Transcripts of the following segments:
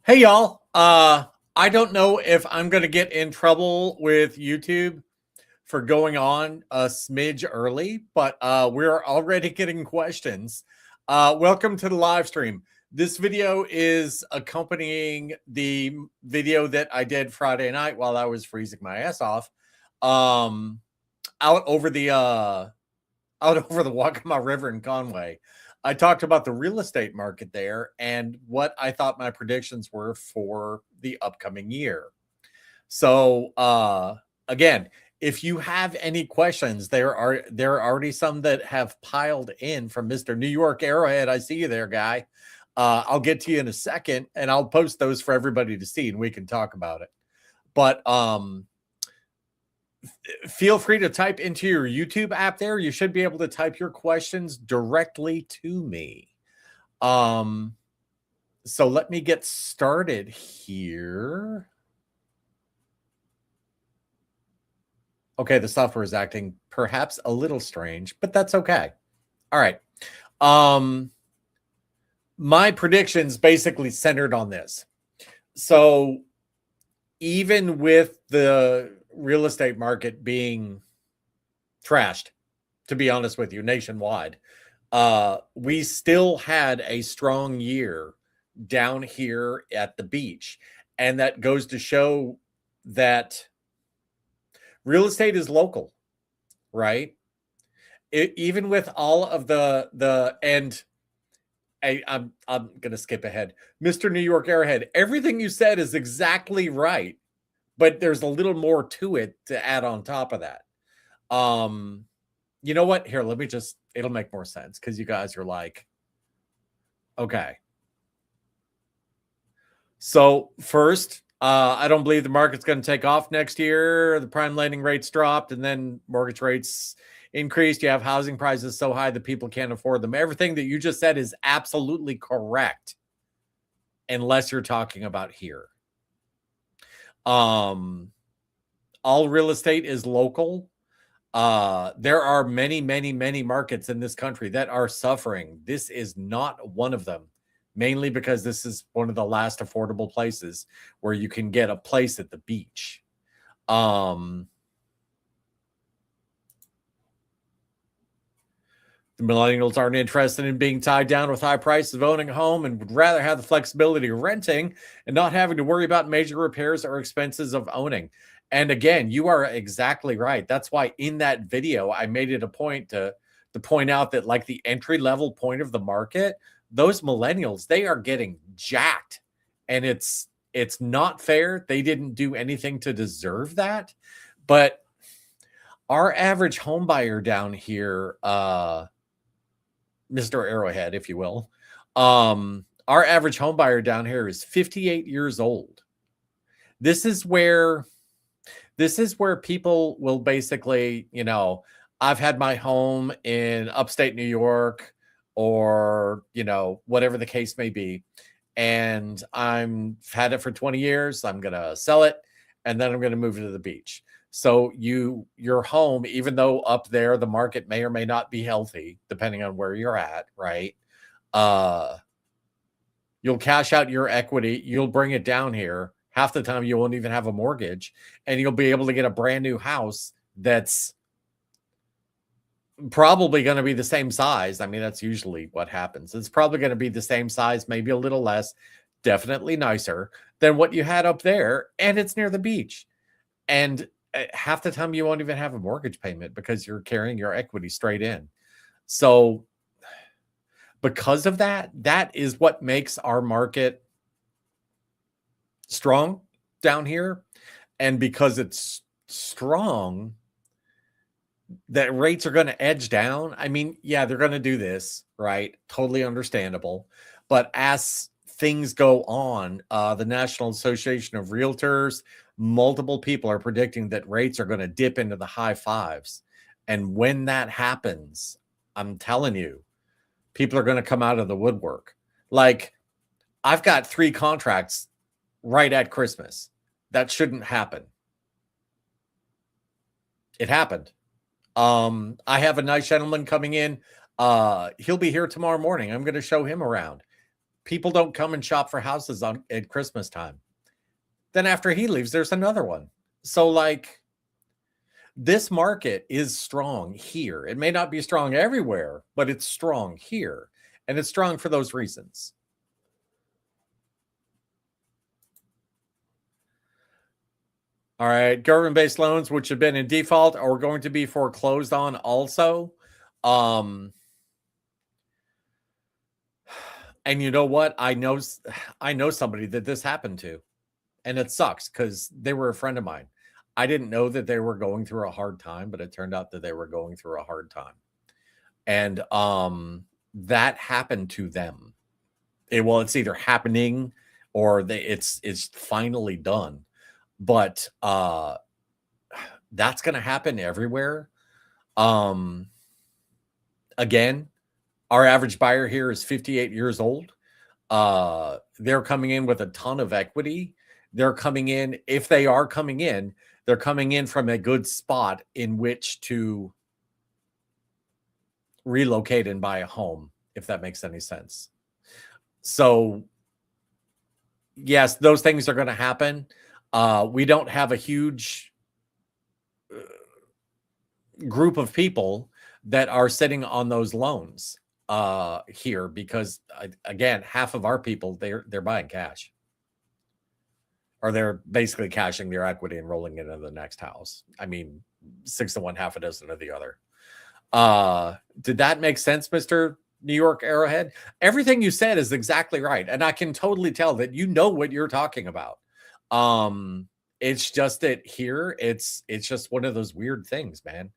Hey y'all. I don't know if I'm going to get in trouble with YouTube for going on a smidge early, but we're already getting questions. Welcome to the live stream. This video is accompanying the video that I did Friday night while I was freezing my ass off out over the Wachesaw River in Conway. I talked about the real estate market there and what I thought my predictions were for the upcoming year. So again, if you have any questions, there are already some that have piled in from Mr. New York Arrowhead. I see you there, guy. I'll get to you in a second, and I'll post those for everybody to see, and we can talk about it. But feel free to type into your YouTube app there. You should be able to type your questions directly to me. So let me get started here. Okay, the software is acting perhaps a little strange, but that's okay. All right. My predictions basically centered on this. So even with the real estate market being trashed, to be honest with you, nationwide, we still had a strong year down here at the beach. And that goes to show that real estate is local, right? Even with all of the and I'm going to skip ahead. Mr. New York Airhead, everything you said is exactly right, but there's a little more to it to add on top of that. You know what? Here, let me just, it'll make more sense because you guys are like, okay. So first, I don't believe the market's going to take off next year. The prime lending rates dropped and then mortgage rates increased. You have housing prices so high that people can't afford them. Everything that you just said is absolutely correct, unless you're talking about here. All real estate is local. There are many markets in this country that are suffering. This is not one of them, mainly because this is one of the last affordable places where you can get a place at the beach. The millennials aren't interested in being tied down with high prices of owning a home and would rather have the flexibility of renting and not having to worry about major repairs or expenses of owning. And again, you are exactly right. That's why in that video, I made it a point to point out that like the entry level point of the market, those millennials, they are getting jacked, and it's not fair. They didn't do anything to deserve that. But our average home buyer down here, Mr. Arrowhead, if you will, our average home buyer down here is 58 years old. This is where people will basically, you know, I've had my home in upstate New York or, you know, whatever the case may be, and I've had it for 20 years. I'm going to sell it, and then I'm going to move to the beach. So your home, even though up there the market may or may not be healthy, depending on where you're at, right? You'll cash out your equity. You'll bring it down here. Half the time you won't even have a mortgage, and you'll be able to get a brand new house that's probably going to be the same size. I mean, that's usually what happens. It's probably going to be the same size, maybe a little less, definitely nicer than what you had up there, and it's near the beach. And half the time you won't even have a mortgage payment because you're carrying your equity straight in. So because of that, that is what makes our market strong down here. And because it's strong, that rates are going to edge down. I mean, yeah, they're going to do this, right? Totally understandable. But as things go on, the National Association of Realtors, multiple people are predicting that rates are going to dip into the high fives. And when that happens, I'm telling you, people are going to come out of the woodwork. Like, I've got 3 contracts right at Christmas. That shouldn't happen. It happened. I have a nice gentleman coming in. He'll be here tomorrow morning. I'm going to show him around. People don't come and shop for houses at Christmas time. Then after he leaves, there's another one. So like, this market is strong here. It may not be strong everywhere, but it's strong here. And it's strong for those reasons. All right. Government-based loans, which have been in default, are going to be foreclosed on also. And you know what? I know somebody that this happened to. And it sucks because they were a friend of mine. I didn't know that they were going through a hard time, but it turned out that they were going through a hard time. And that happened to them. It's either happening or it's finally done. But that's going to happen everywhere. Again, our average buyer here is 58 years old. They're coming in with a ton of equity. They're coming in, if they are coming in, they're coming in from a good spot in which to relocate and buy a home, if that makes any sense. So, yes, those things are going to happen. We don't have a huge group of people that are sitting on those loans here because, again, half of our people, they're buying cash. Or they're basically cashing their equity and rolling it into the next house. I mean, 6 to 1, half a dozen of the other. Did that make sense, Mr. New York Arrowhead? Everything you said is exactly right. And I can totally tell that you know what you're talking about. It's just that here, it's just one of those weird things, man.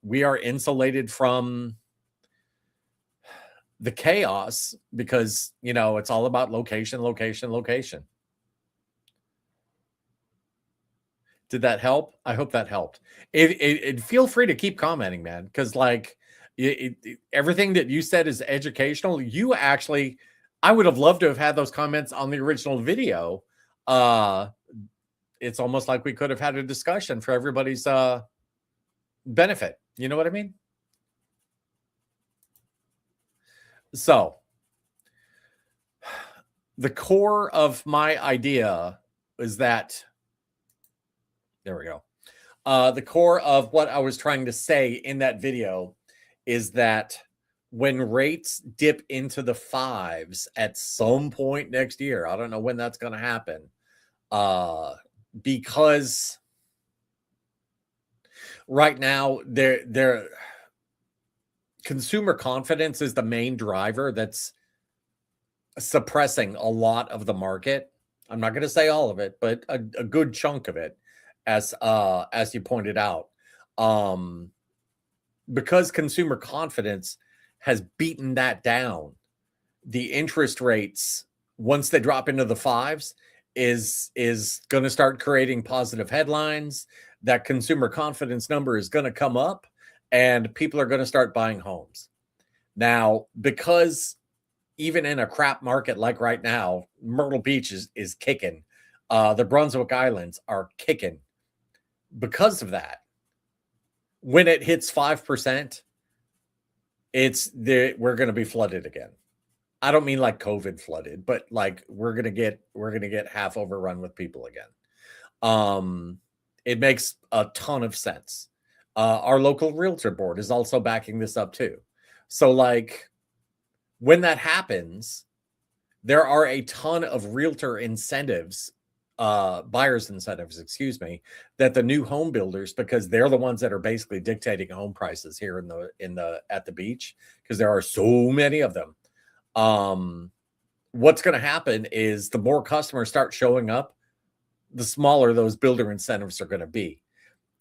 We are insulated from the chaos because, it's all about location, location, location. Did that help? I hope that helped. Feel free to keep commenting, man, because like everything that you said is educational. You actually, I would have loved to have had those comments on the original video. It's almost like we could have had a discussion for everybody's benefit. You know what I mean? So the core of my idea is that, there we go. The core of what I was trying to say in that video is that when rates dip into the 5s at some point next year, I don't know when that's going to happen, because right now their consumer confidence is the main driver that's suppressing a lot of the market. I'm not going to say all of it, but a good chunk of it. As you pointed out, because consumer confidence has beaten that down, the interest rates, once they drop into the 5s, is going to start creating positive headlines. That consumer confidence number is going to come up, and people are going to start buying homes. Now, because even in a crap market like right now, Myrtle Beach is kicking. The Brunswick Islands are kicking. Because of that, when it hits 5%, we're going to be flooded again. I don't mean like COVID flooded, but like we're going to get half overrun with people again. It makes a ton of sense. Our local realtor board is also backing this up too. So like when that happens, there are a ton of realtor incentives, buyers incentives, that the new home builders, because they're the ones that are basically dictating home prices here at the beach, because there are so many of them. What's going to happen is the more customers start showing up, the smaller those builder incentives are going to be.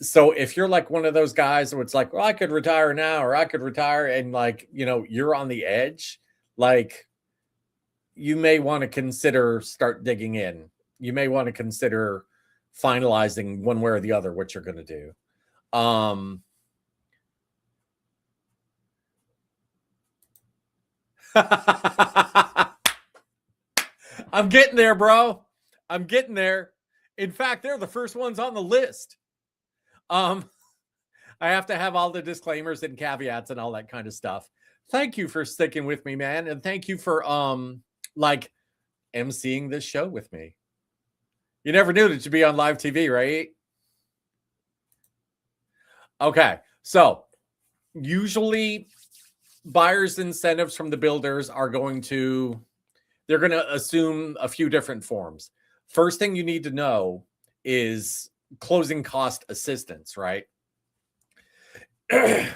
So if you're like one of those guys where it's like, well, I could retire now, or I could retire, and like, you're on the edge, like you may want to start digging in. You may want to consider finalizing one way or the other what you're going to do. I'm getting there, bro. I'm getting there. In fact, they're the first ones on the list. I have to have all the disclaimers and caveats and all that kind of stuff. Thank you for sticking with me, man. And thank you for like emceeing this show with me. You never knew that you'd be on live TV, right? Okay, so usually buyers' incentives from the builders are going to, they're going to assume a few different forms. First thing you need to know is closing cost assistance, right? Hey,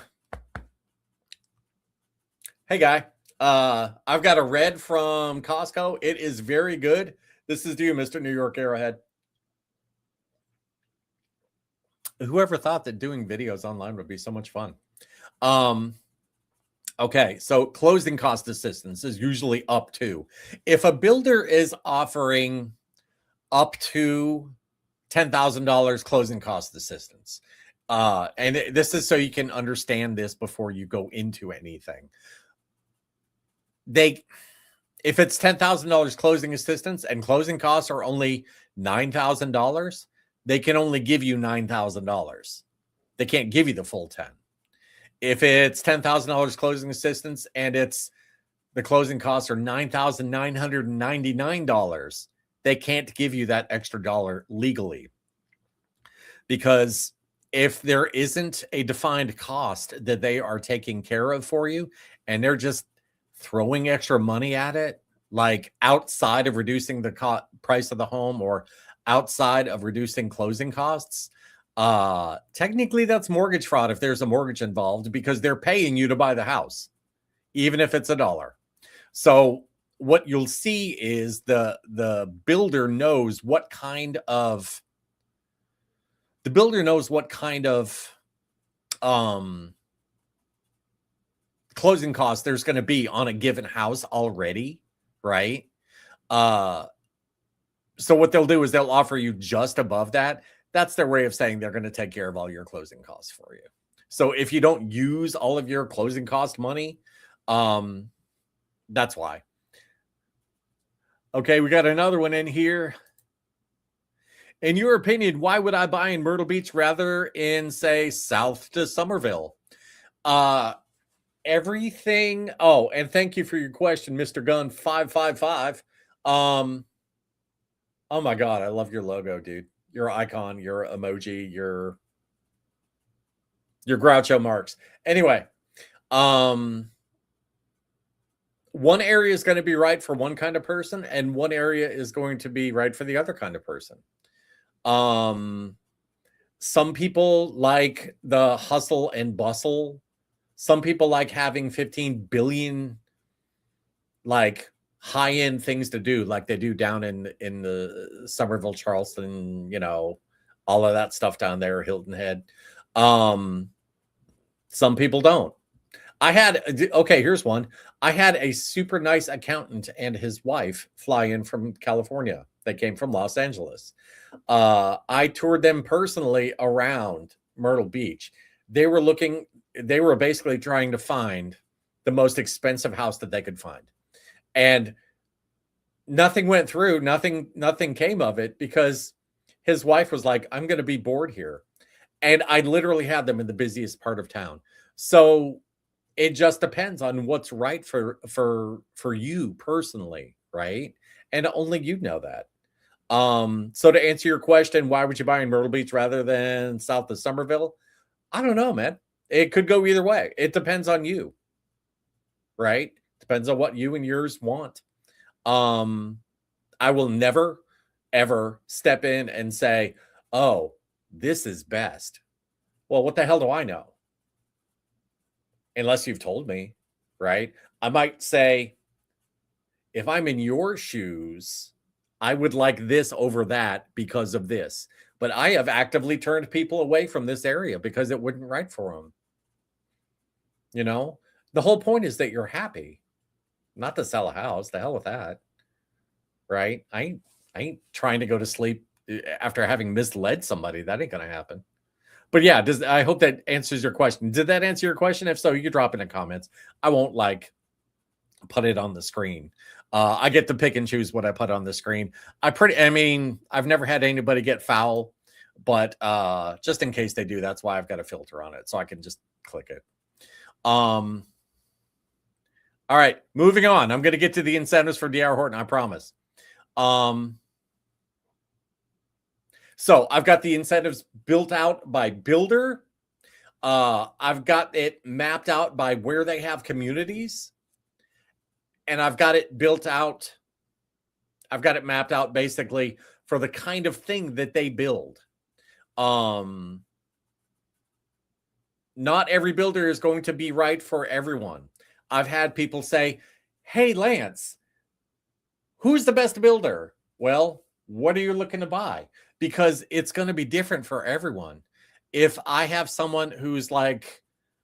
guy. I've got a red from Costco. It is very good. This is to you, Mr. New York Arrowhead. Whoever thought that doing videos online would be so much fun? Okay, so closing cost assistance is usually up to, if a builder is offering up to $10,000 closing cost assistance, and this is so you can understand this before you go into anything. If it's $10,000 closing assistance and closing costs are only $9,000, they can only give you $9,000. They can't give you the full 10. If it's $10,000 closing assistance and the closing costs are $9,999, they can't give you that extra dollar legally. Because if there isn't a defined cost that they are taking care of for you, and they're just throwing extra money at it, like outside of reducing the price of the home or outside of reducing closing costs, technically that's mortgage fraud if there's a mortgage involved, because they're paying you to buy the house, even if it's $1. So what you'll see is the builder knows what kind of closing costs there's going to be on a given house already, right? So what they'll do is they'll offer you just above that. That's their way of saying they're going to take care of all your closing costs for you. So if you don't use all of your closing cost money, that's why. Okay, we got another one in here. In your opinion, why would I buy in Myrtle Beach rather in, say, south to Somerville? Everything. Oh, and thank you for your question, Mr. Gunn 555. Oh my God, I love your logo, dude. Your icon, your emoji, your Groucho Marx. Anyway, one area is going to be right for one kind of person, and one area is going to be right for the other kind of person. Some people like the hustle and bustle. Some people like having 15 billion like high-end things to do, like they do down in the Somerville, Charleston, you know, all of that stuff down there, Hilton Head. Some people don't. Here's one. I had a super nice accountant and his wife fly in from California. They came from Los Angeles. I toured them personally around Myrtle Beach. They were basically trying to find the most expensive house that they could find. And nothing went through, nothing came of it, because his wife was like, I'm going to be bored here. And I literally had them in the busiest part of town. So it just depends on what's right for you personally, right? And only you know that. So to answer your question, why would you buy in Myrtle Beach rather than south of Somerville? I don't know, man. It could go either way. It depends on you, right? Depends on what you and yours want. I will never, ever step in and say, oh, this is best. Well, what the hell do I know? Unless you've told me, right? I might say, if I'm in your shoes, I would like this over that because of this. But I have actively turned people away from this area because it wasn't right for them. You know, the whole point is that you're happy, not to sell a house. The hell with that, right? I ain't trying to go to sleep after having misled somebody. That ain't gonna happen. But yeah, I hope that answers your question. Did that answer your question? If so, you can drop in the comments. I won't put it on the screen. I get to pick and choose what I put on the screen. I've never had anybody get foul, but just in case they do, that's why I've got a filter on it, so I can just click it. All All right, moving on. I'm going to get to the incentives for D.R. Horton, I promise. So I've got the incentives built out by builder. I've got it mapped out by where they have communities. And I've got it built out. I've got it mapped out basically for the kind of thing that they build. Not every builder is going to be right for everyone. I've had people say, hey, Lance, who's the best builder? Well, what are you looking to buy? Because it's going to be different for everyone. If I have someone who's like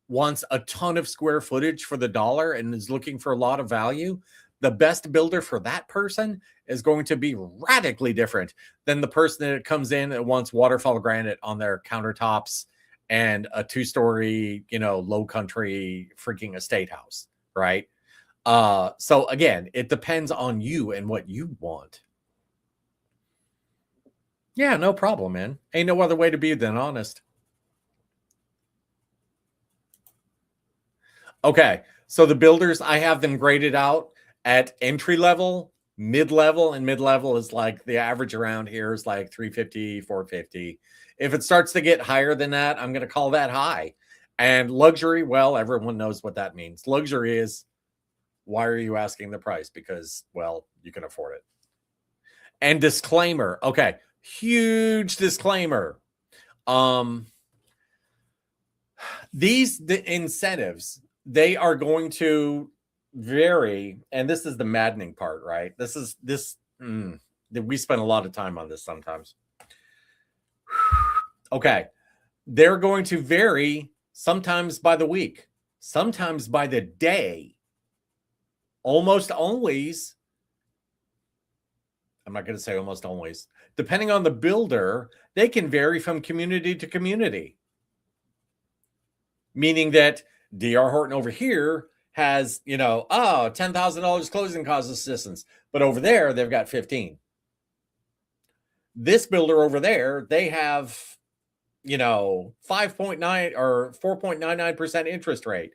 wants a ton of square footage for the dollar and is looking for a lot of value, the best builder for that person is going to be radically different than the person that comes in and wants waterfall granite on their countertops and a 2-story, low country freaking estate house, right? So again, it depends on you and what you want. Yeah, no problem, man. Ain't no other way to be than honest. Okay, so the builders, I have them graded out at entry level, mid-level, and mid-level is like the average around here is like 350, 450. If it starts to get higher than that, I'm going to call that high. And luxury, well, everyone knows what that means. Luxury is, why are you asking the price? Because, well, you can afford it. And disclaimer, okay, huge disclaimer. The incentives, they are going to vary, and this is the maddening part, right? We spend a lot of time on this sometimes. Okay, they're going to vary sometimes by the week, sometimes by the day, almost always. I'm not going to say almost always. Depending on the builder, they can vary from community to community. Meaning that D.R. Horton over here has, $10,000 closing cost assistance. But over there, they've got 15. This builder over there, they have, 5.9 or 4.99% interest rate.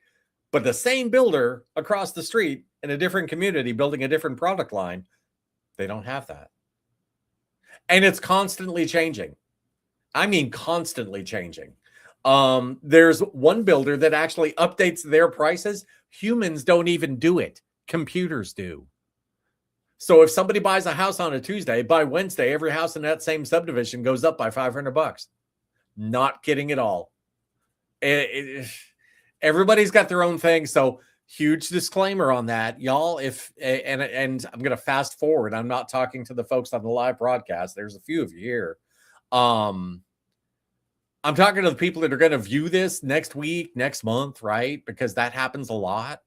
But the same builder across the street in a different community building a different product line, they don't have that. And it's constantly changing. I mean, constantly changing. There's one builder that actually updates their prices. Humans don't even do it. Computers do. So if somebody buys a house on a Tuesday, by Wednesday, every house in that same subdivision goes up by $500. Not kidding at all. Everybody's got their own thing. So huge disclaimer on that, y'all. And I'm going to fast forward. I'm not talking to the folks on the live broadcast. There's a few of you here. I'm talking to the people that are going to view this next week, next month, right? Because that happens a lot.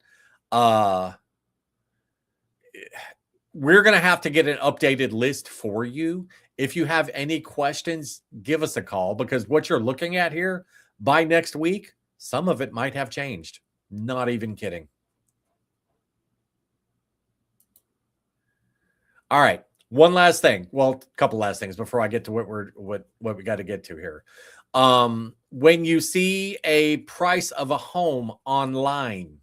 We're going to have to get an updated list for you. If you have any questions, give us a call, because what you're looking at here by next week, some of it might have changed. Not even kidding. All right. One last thing. Well, a couple last things before I get to what we got to get to here. When you see a price of a home online,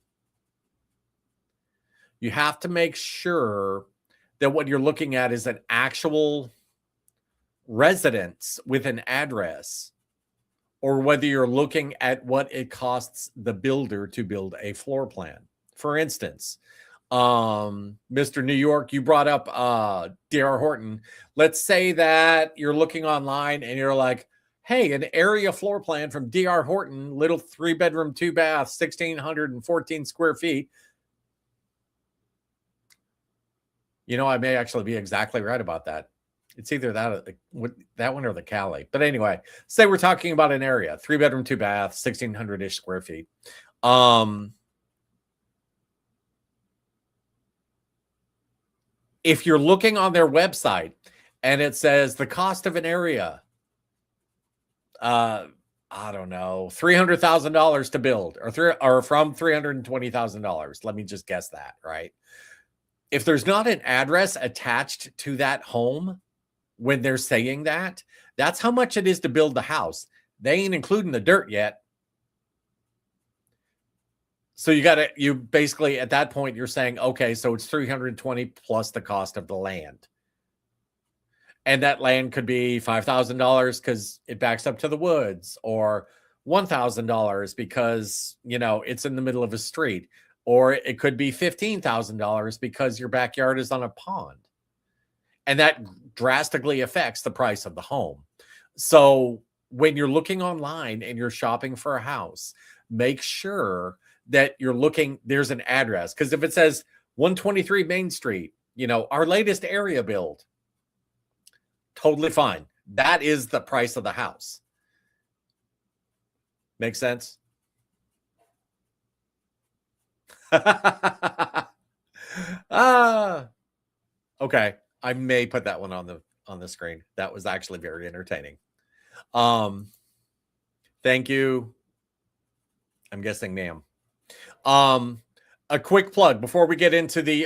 you have to make sure that what you're looking at is an actual residence with an address, or whether you're looking at what it costs the builder to build a floor plan. For instance, Mr. New York, you brought up D.R. Horton. Let's say that you're looking online and you're like, hey, an area floor plan from D.R. Horton, little 3-bedroom, 2-bath, 1,614 square feet. I may actually be exactly right about that. It's either that one or the Cali. But anyway, say we're talking about an area, 3-bedroom, 2-bath, 1,600-ish square feet. If you're looking on their website and it says the cost of an area, I don't know, $300,000 to build, or from $320,000. Let me just guess that, right? If there's not an address attached to that home when they're saying that, that's how much it is to build the house. They ain't including the dirt yet. So you basically at that point you're saying, okay, so it's 320 plus the cost of the land. And that land could be $5,000 because it backs up to the woods, or $1,000 because, it's in the middle of a street, or it could be $15,000 because your backyard is on a pond. And that drastically affects the price of the home. So when you're looking online and you're shopping for a house, make sure that you're looking, there's an address. Because if it says 123 Main Street, our latest area build, totally fine. That is the price of the house. Make sense? Okay. I may put that one on the screen. That was actually very entertaining. Thank you. I'm guessing ma'am. A quick plug before we get into the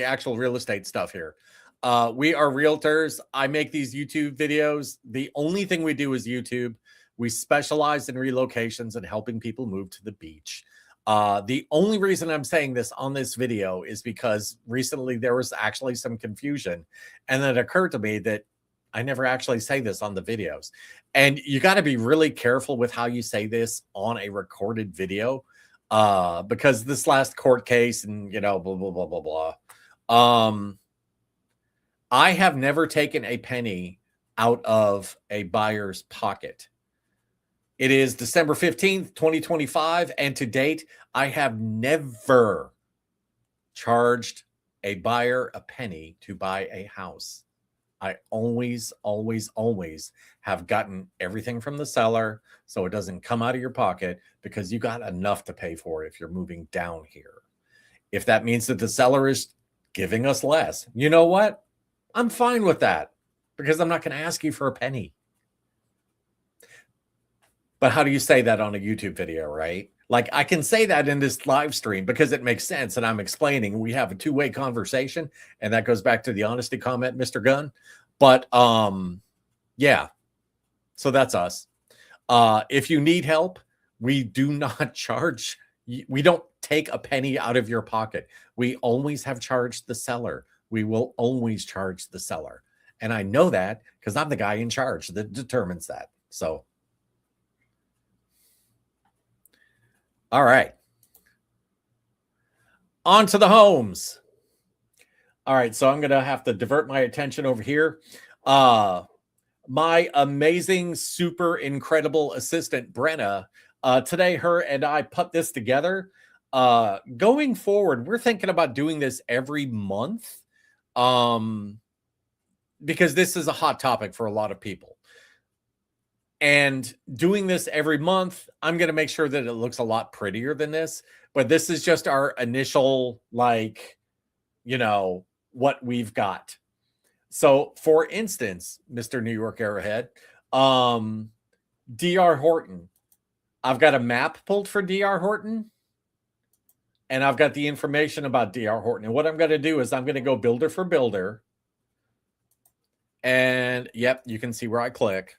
actual real estate stuff here. We are realtors. I make these YouTube videos. The only thing we do is YouTube. We specialize in relocations and helping people move to the beach. The only reason I'm saying this on this video is because recently there was actually some confusion, and then it occurred to me that I never actually say this on the videos. And you got to be really careful with how you say this on a recorded video, because this last court case and, blah, blah, blah, blah, blah. I have never taken a penny out of a buyer's pocket. It is December 15th, 2025. And to date, I have never charged a buyer a penny to buy a house. I always, always, always have gotten everything from the seller so it doesn't come out of your pocket, because you got enough to pay for if you're moving down here. If that means that the seller is giving us less, you know what? I'm fine with that, because I'm not going to ask you for a penny. But how do you say that on a YouTube video, right? Like, I can say that in this live stream because it makes sense, and I'm explaining. We have a two-way conversation, and that goes back to the honesty comment, Mr. Gunn. But yeah, so that's us. If you need help, we do not charge. We don't take a penny out of your pocket. We always have charged the seller. We will always charge the seller. And I know that because I'm the guy in charge that determines that. So, all right. On to the homes. All right, so I'm going to have to divert my attention over here. My amazing, super incredible assistant, Brenna, today her and I put this together. Going forward, we're thinking about doing this every month, because this is a hot topic for a lot of people. And doing this every month, I'm going to make sure that it looks a lot prettier than this. But this is just our initial, what we've got. So, for instance, Mr. New York Arrowhead, D.R. Horton. I've got a map pulled for D.R. Horton, and I've got the information about D.R. Horton. And what I'm going to do is I'm going to go builder for builder. And, yep, you can see where I click.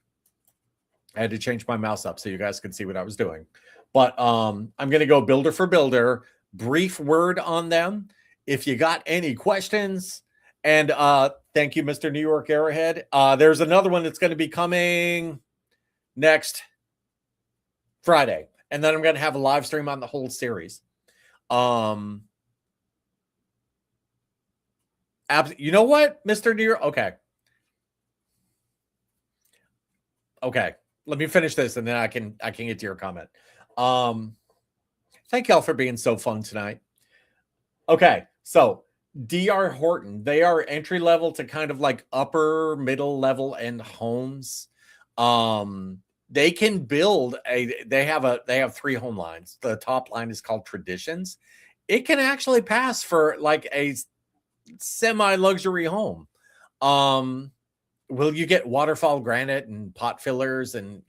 I had to change my mouse up so you guys could see what I was doing. But I'm going to go builder for builder, brief word on them. If you got any questions, and thank you, Mr. New York Arrowhead. There's another one that's going to be coming next Friday. And then I'm going to have a live stream on the whole series. You know what, Mr. New York? Okay. Let me finish this and then I can get to your comment. Thank y'all for being so fun tonight. Okay, so D.R. Horton, they are entry level to kind of like upper middle level end homes. They can build they have 3 home lines. The top line is called Traditions. It can actually pass for like a semi-luxury home. Will you get waterfall granite and pot fillers and,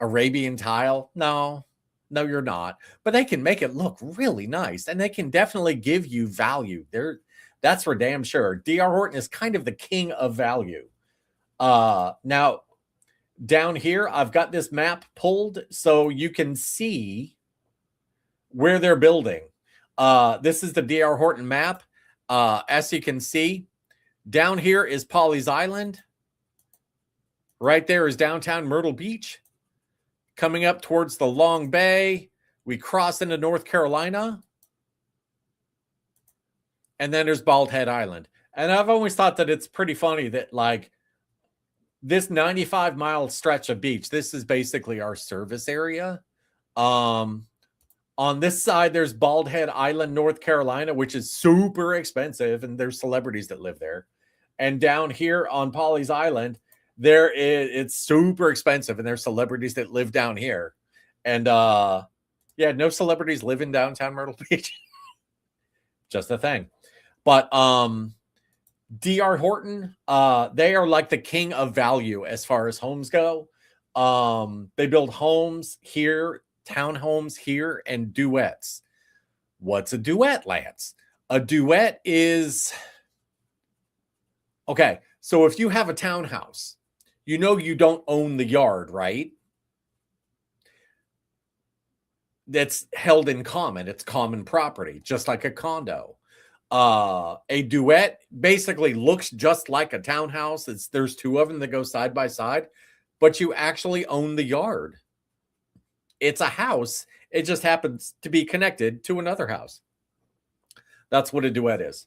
Arabian tile? No, you're not. But they can make it look really nice, and they can definitely give you value. That's for damn sure. D.R. Horton is kind of the king of value. Now, down here, I've got this map pulled so you can see where they're building. This is the D.R. Horton map. As you can see, down here is Pawleys Island. Right there is downtown Myrtle Beach. Coming up towards the Long Bay, we cross into North Carolina. And then there's Bald Head Island. And I've always thought that it's pretty funny that, like, this 95-mile stretch of beach, this is basically our service area. On this side, there's Bald Head Island, North Carolina, which is super expensive, and there's celebrities that live there. And down here on Pawleys Island, it's super expensive, and there's celebrities that live down here. And yeah, no celebrities live in downtown Myrtle Beach. Just a thing. But D.R. Horton, they are like the king of value as far as homes go. They build homes here, townhomes here, and duets. What's a duet, Lance? A duet is... Okay, so if you have a townhouse, you know you don't own the yard, right? That's held in common. It's common property, just like a condo. A duet basically looks just like a townhouse. There's two of them that go side by side, but you actually own the yard. It's a house. It just happens to be connected to another house. That's what a duet is.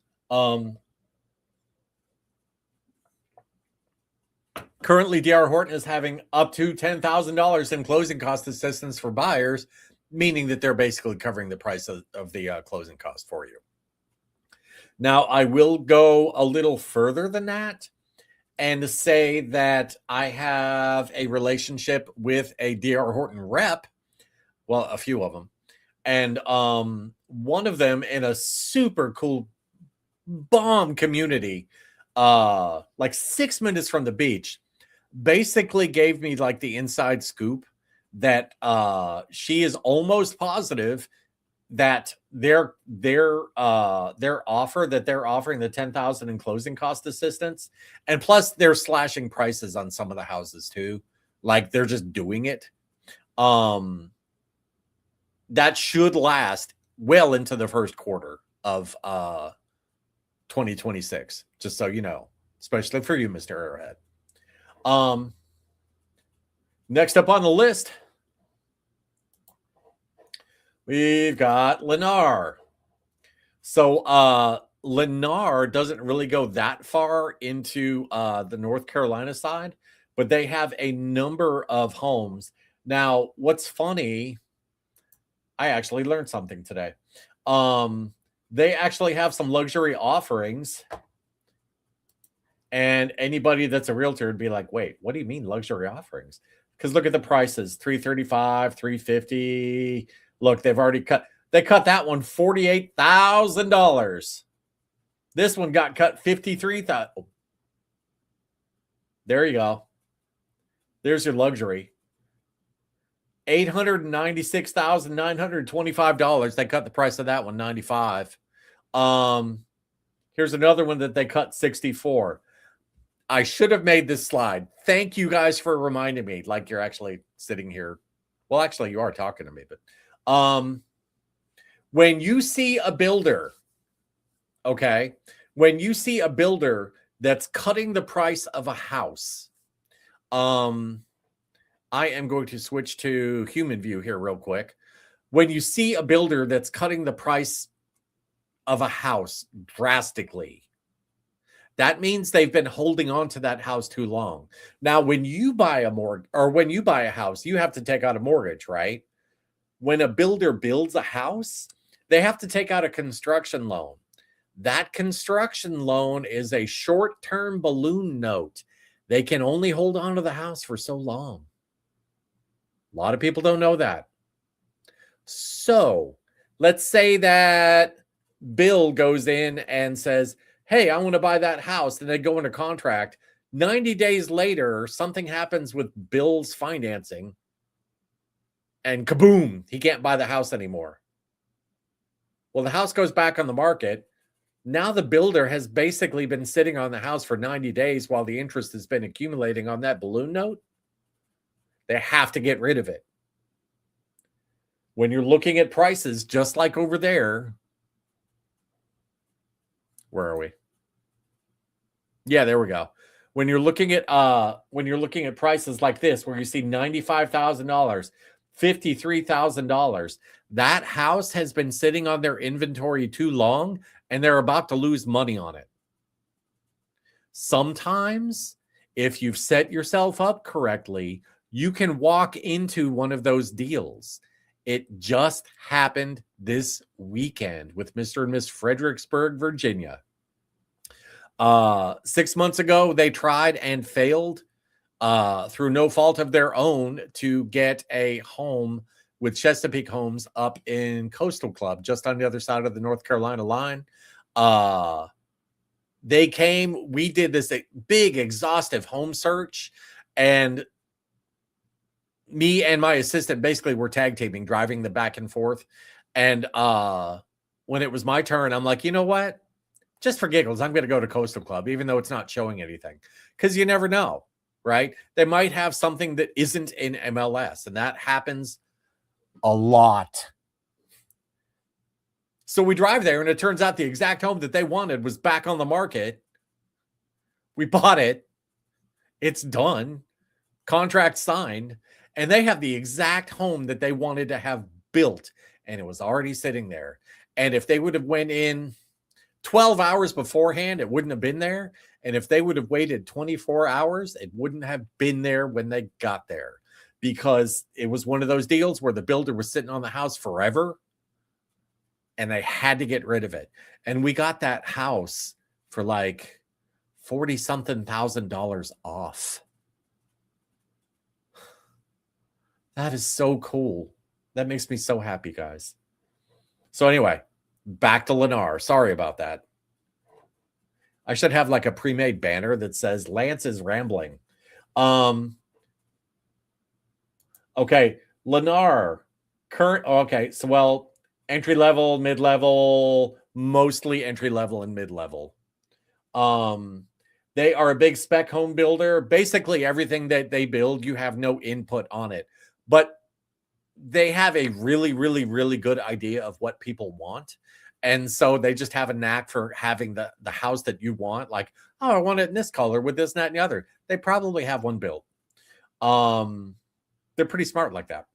Currently, D.R. Horton is having up to $10,000 in closing cost assistance for buyers, meaning that they're basically covering the price of the closing cost for you. Now, I will go a little further than that and say that I have a relationship with a D.R. Horton rep. Well, a few of them. And one of them in a super cool bomb community, like 6 minutes from the beach, basically gave me like the inside scoop that she is almost positive that their offer that they're offering the $10,000 in closing cost assistance, and plus they're slashing prices on some of the houses too. Like they're just doing it. That should last well into the first quarter of 2026, just so you know, especially for you, Mr. Arrowhead. Next up on the list, we've got Lennar. So Lennar doesn't really go that far into the North Carolina side, but they have a number of homes. Now, what's funny, I actually learned something today. They actually have some luxury offerings. And anybody that's a realtor would be like, wait, what do you mean luxury offerings? Because look at the prices, $335, $350. Look, they've already cut that one $48,000. This one got cut $53,000. There you go. There's your luxury. $896,925. They cut the price of that one, $95. Here's another one that they cut $64. I should have made this slide. Thank you guys for reminding me. Like you're actually sitting here. Well, actually, you are talking to me, but when you see a builder, okay, when you see a builder that's cutting the price of a house, I am going to switch to human view here real quick. When you see a builder that's cutting the price of a house drastically, that means they've been holding on to that house too long. Now, when you buy a house, you have to take out a mortgage, right? When a builder builds a house, they have to take out a construction loan. That construction loan is a short-term balloon note. They can only hold on to the house for so long. A lot of people don't know that. So let's say that Bill goes in and says, hey, I want to buy that house. And they go into contract. 90 days later, something happens with Bill's financing. And kaboom, he can't buy the house anymore. Well, the house goes back on the market. Now the builder has basically been sitting on the house for 90 days while the interest has been accumulating on that balloon note. They have to get rid of it. when you're looking at prices, just like over there, where are we? Yeah, there we go. When you're looking at prices like this, where you see $95,000, $53,000, that house has been sitting on their inventory too long, and they're about to lose money on it. Sometimes, if you've set yourself up correctly, you can walk into one of those deals. It just happened this weekend with Mr. and Miss Fredericksburg, Virginia. 6 months ago, they tried and failed through no fault of their own to get a home with Chesapeake Homes up in Coastal Club, just on the other side of the North Carolina line. They came, we did this big exhaustive home search, and me and my assistant basically were tag teaming, driving them back and forth. And when it was my turn, I'm like, you know what? Just for giggles, I'm going to go to Coastal Club, even though it's not showing anything, because you never know, right? They might have something that isn't in MLS, and that happens a lot. So we drive there, and it turns out the exact home that they wanted was back on the market. We bought it. It's done. Contract signed. And they have the exact home that they wanted to have built, and it was already sitting there. And if they would have went in 12 hours beforehand, it wouldn't have been there. And if they would have waited 24 hours, it wouldn't have been there when they got there, because it was one of those deals where the builder was sitting on the house forever, and they had to get rid of it. And we got that house for like $40-something thousand off. That is so cool. That makes me so happy, guys. So anyway, back to Lennar. Sorry about that. I should have like a pre-made banner that says Lance is rambling. Okay, Lennar. Okay, so well, entry-level, mid-level, mostly entry-level and mid-level. They are a big spec home builder. Basically, everything that they build, you have no input on it. But they have a really, really, really good idea of what people want. And so they just have a knack for having the house that you want. Like, oh, I want it in this color with this, that, and the other. They probably have one built. They're pretty smart like that.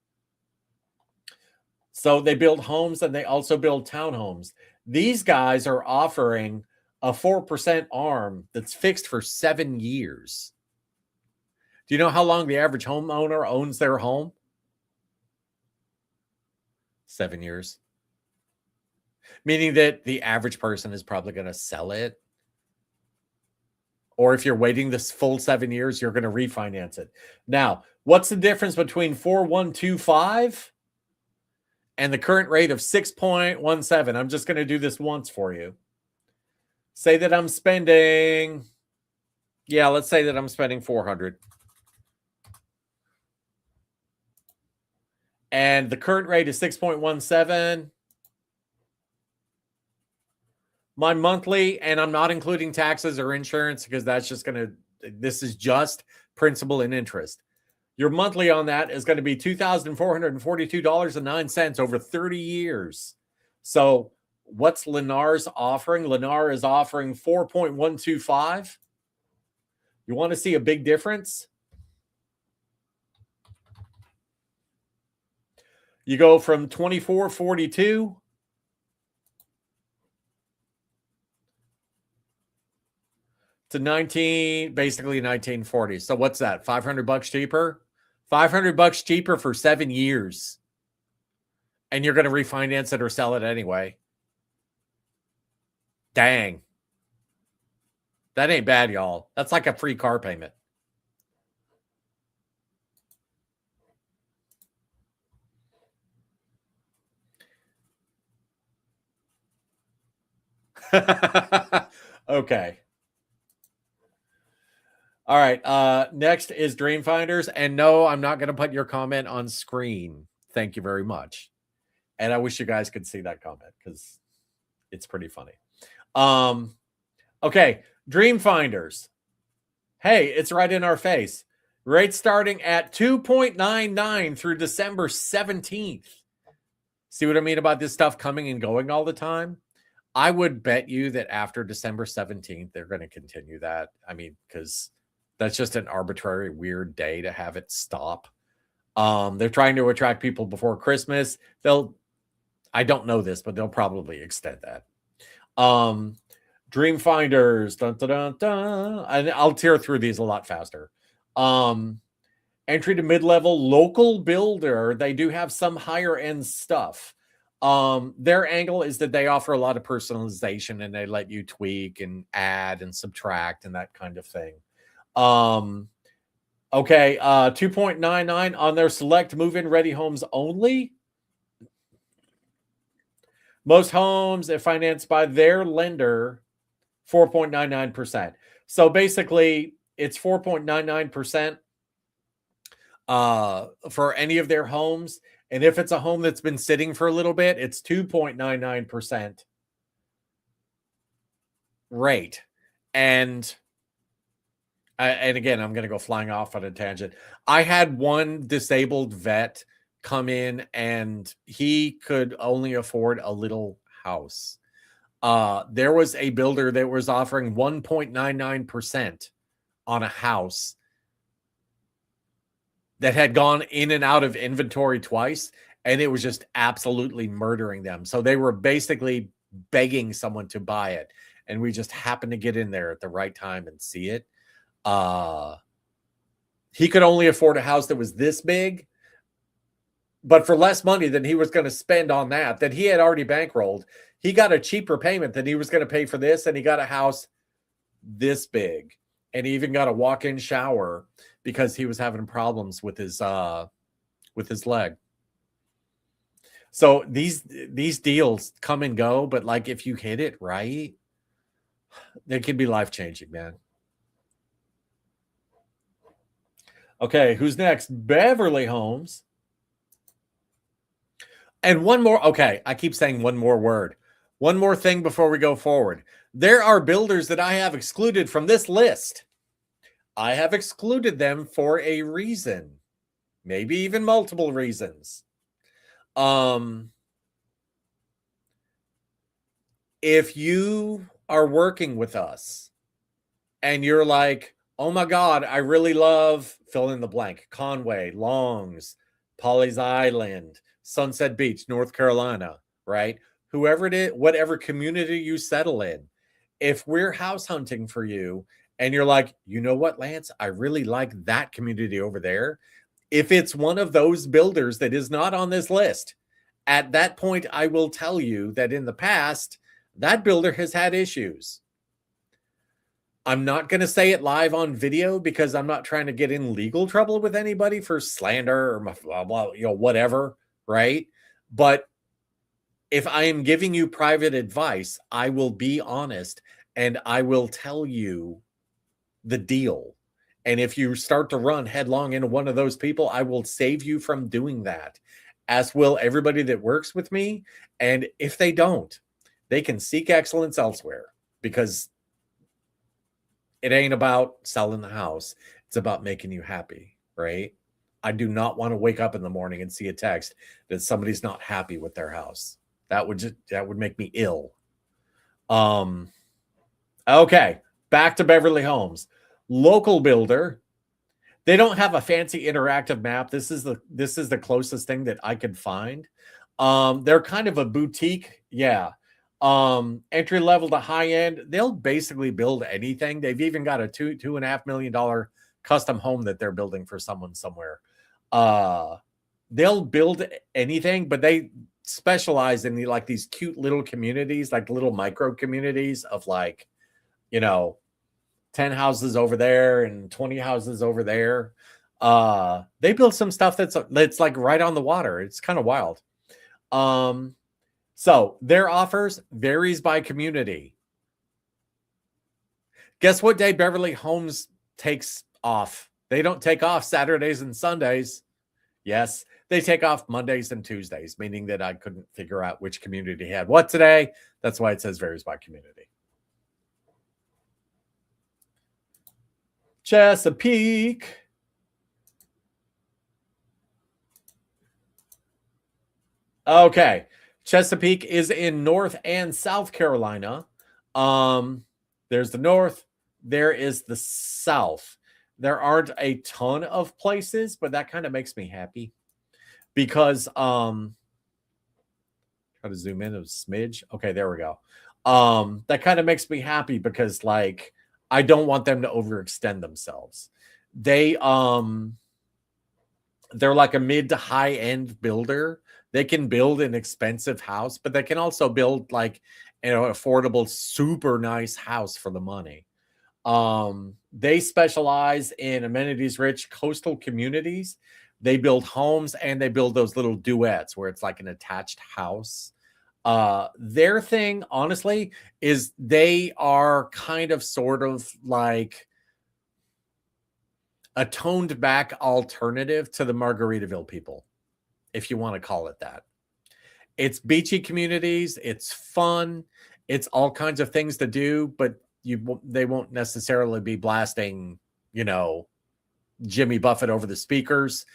So they build homes, and they also build townhomes. These guys are offering a 4% ARM that's fixed for 7 years. Do you know how long the average homeowner owns their home? 7 years. Meaning that the average person is probably going to sell it. Or if you're waiting this full 7 years, you're going to refinance it. Now, what's the difference between 4.125 and the current rate of 6.17? I'm just going to do this once for you. Say that I'm spending, let's say that I'm spending $400. And the current rate is 6.17. My monthly, and I'm not including taxes or insurance, because that's just this is just principal and interest. Your monthly on that is going to be $2,442.09 over 30 years. So what's Lennar's offering? Lennar is offering 4.125. You want to see a big difference? You go from 24.42 to basically 1940. So what's that? $500 cheaper? $500 cheaper for 7 years. And you're going to refinance it or sell it anyway. Dang. That ain't bad, y'all. That's like a free car payment. Okay. All right. Next is Dreamfinders. And no, I'm not going to put your comment on screen. Thank you very much. And I wish you guys could see that comment, because it's pretty funny. Okay. Dreamfinders. Hey, it's right in our face. Rates starting at 2.99 through December 17th. See what I mean about this stuff coming and going all the time? I would bet you that after December 17th, they're going to continue that. I mean, because that's just an arbitrary, weird day to have it stop. They're trying to attract people before Christmas. I don't know this, but they'll probably extend that. Dream Finders, dun, dun, dun, dun. And I'll tear through these a lot faster. Entry to mid-level local builder. They do have some higher end stuff. Their angle is that they offer a lot of personalization and they let you tweak and add and subtract and that kind of thing. Okay, 2.99 on their select move-in ready homes only. Most homes, if financed by their lender, 4.99%. So basically, it's 4.99% for any of their homes. And if it's a home that's been sitting for a little bit, it's 2.99% rate. And again, I'm going to go flying off on a tangent. I had one disabled vet come in and he could only afford a little house. There was a builder that was offering 1.99% on a house that had gone in and out of inventory twice, and it was just absolutely murdering them. So they were basically begging someone to buy it, and we just happened to get in there at the right time and see it. He could only afford a house that was this big, but for less money than he was going to spend on that he had already bankrolled. He got a cheaper payment than he was going to pay for this, and he got a house this big, and he even got a walk-in shower because he was having problems with his leg. So these deals come and go, but like if you hit it right, they can be life-changing, man. Okay, who's next? Beverly Homes. And one more. Okay, I keep saying one more word. One more thing before we go forward. There are builders that I have excluded from this list. I have excluded them for a reason, maybe even multiple reasons. If you are working with us and you're like, oh my God, I really love fill in the blank, Conway, Longs, Pawleys Island, Sunset Beach, North Carolina, right? Whoever it is, whatever community you settle in, if we're house hunting for you and you're like, you know what, Lance, I really like that community over there. If it's one of those builders that is not on this list, at that point, I will tell you that in the past, that builder has had issues. I'm not going to say it live on video because I'm not trying to get in legal trouble with anybody for slander or blah, blah, whatever, right? But if I am giving you private advice, I will be honest and I will tell you the deal. And if you start to run headlong into one of those people, I will save you from doing that, as will everybody that works with me. And if they don't, they can seek excellence elsewhere, because it ain't about selling the house. It's about making you happy, right? I do not want to wake up in the morning and see a text that somebody's not happy with their house. That would make me ill. Okay, back to Beverly Homes. Local builder. They don't have a fancy interactive map. This is the closest thing that I could find. They're kind of a boutique, yeah. Entry level to high end. They'll basically build anything. They've even got a $2.5 million custom home that they're building for someone somewhere. They'll build anything, but they specialize in these cute little communities, like little micro communities of 10 houses over there and 20 houses over there. They build some stuff that's like right on the water. It's kind of wild. So their offers varies by community. Guess what day Beverly Homes takes off? They don't take off Saturdays and Sundays. Yes, they take off Mondays and Tuesdays, meaning that I couldn't figure out which community had what today. That's why it says varies by community. Chesapeake. Okay. Chesapeake is in North and South Carolina. There's the North. There is the South. There aren't a ton of places, but that kind of makes me happy because try to zoom in a smidge. Okay, there we go. That kind of makes me happy because like I don't want them to overextend themselves. They're like a mid to high end builder. They can build an expensive house, but they can also build like an affordable, super nice house for the money. They specialize in amenities rich coastal communities. They build homes and they build those little duets where it's like an attached house. Their thing, honestly, is they are kind of sort of like a toned back alternative to the Margaritaville people, if you want to call it that. It's beachy communities, it's fun, it's all kinds of things to do, but they won't necessarily be blasting, you know, Jimmy Buffett over the speakers.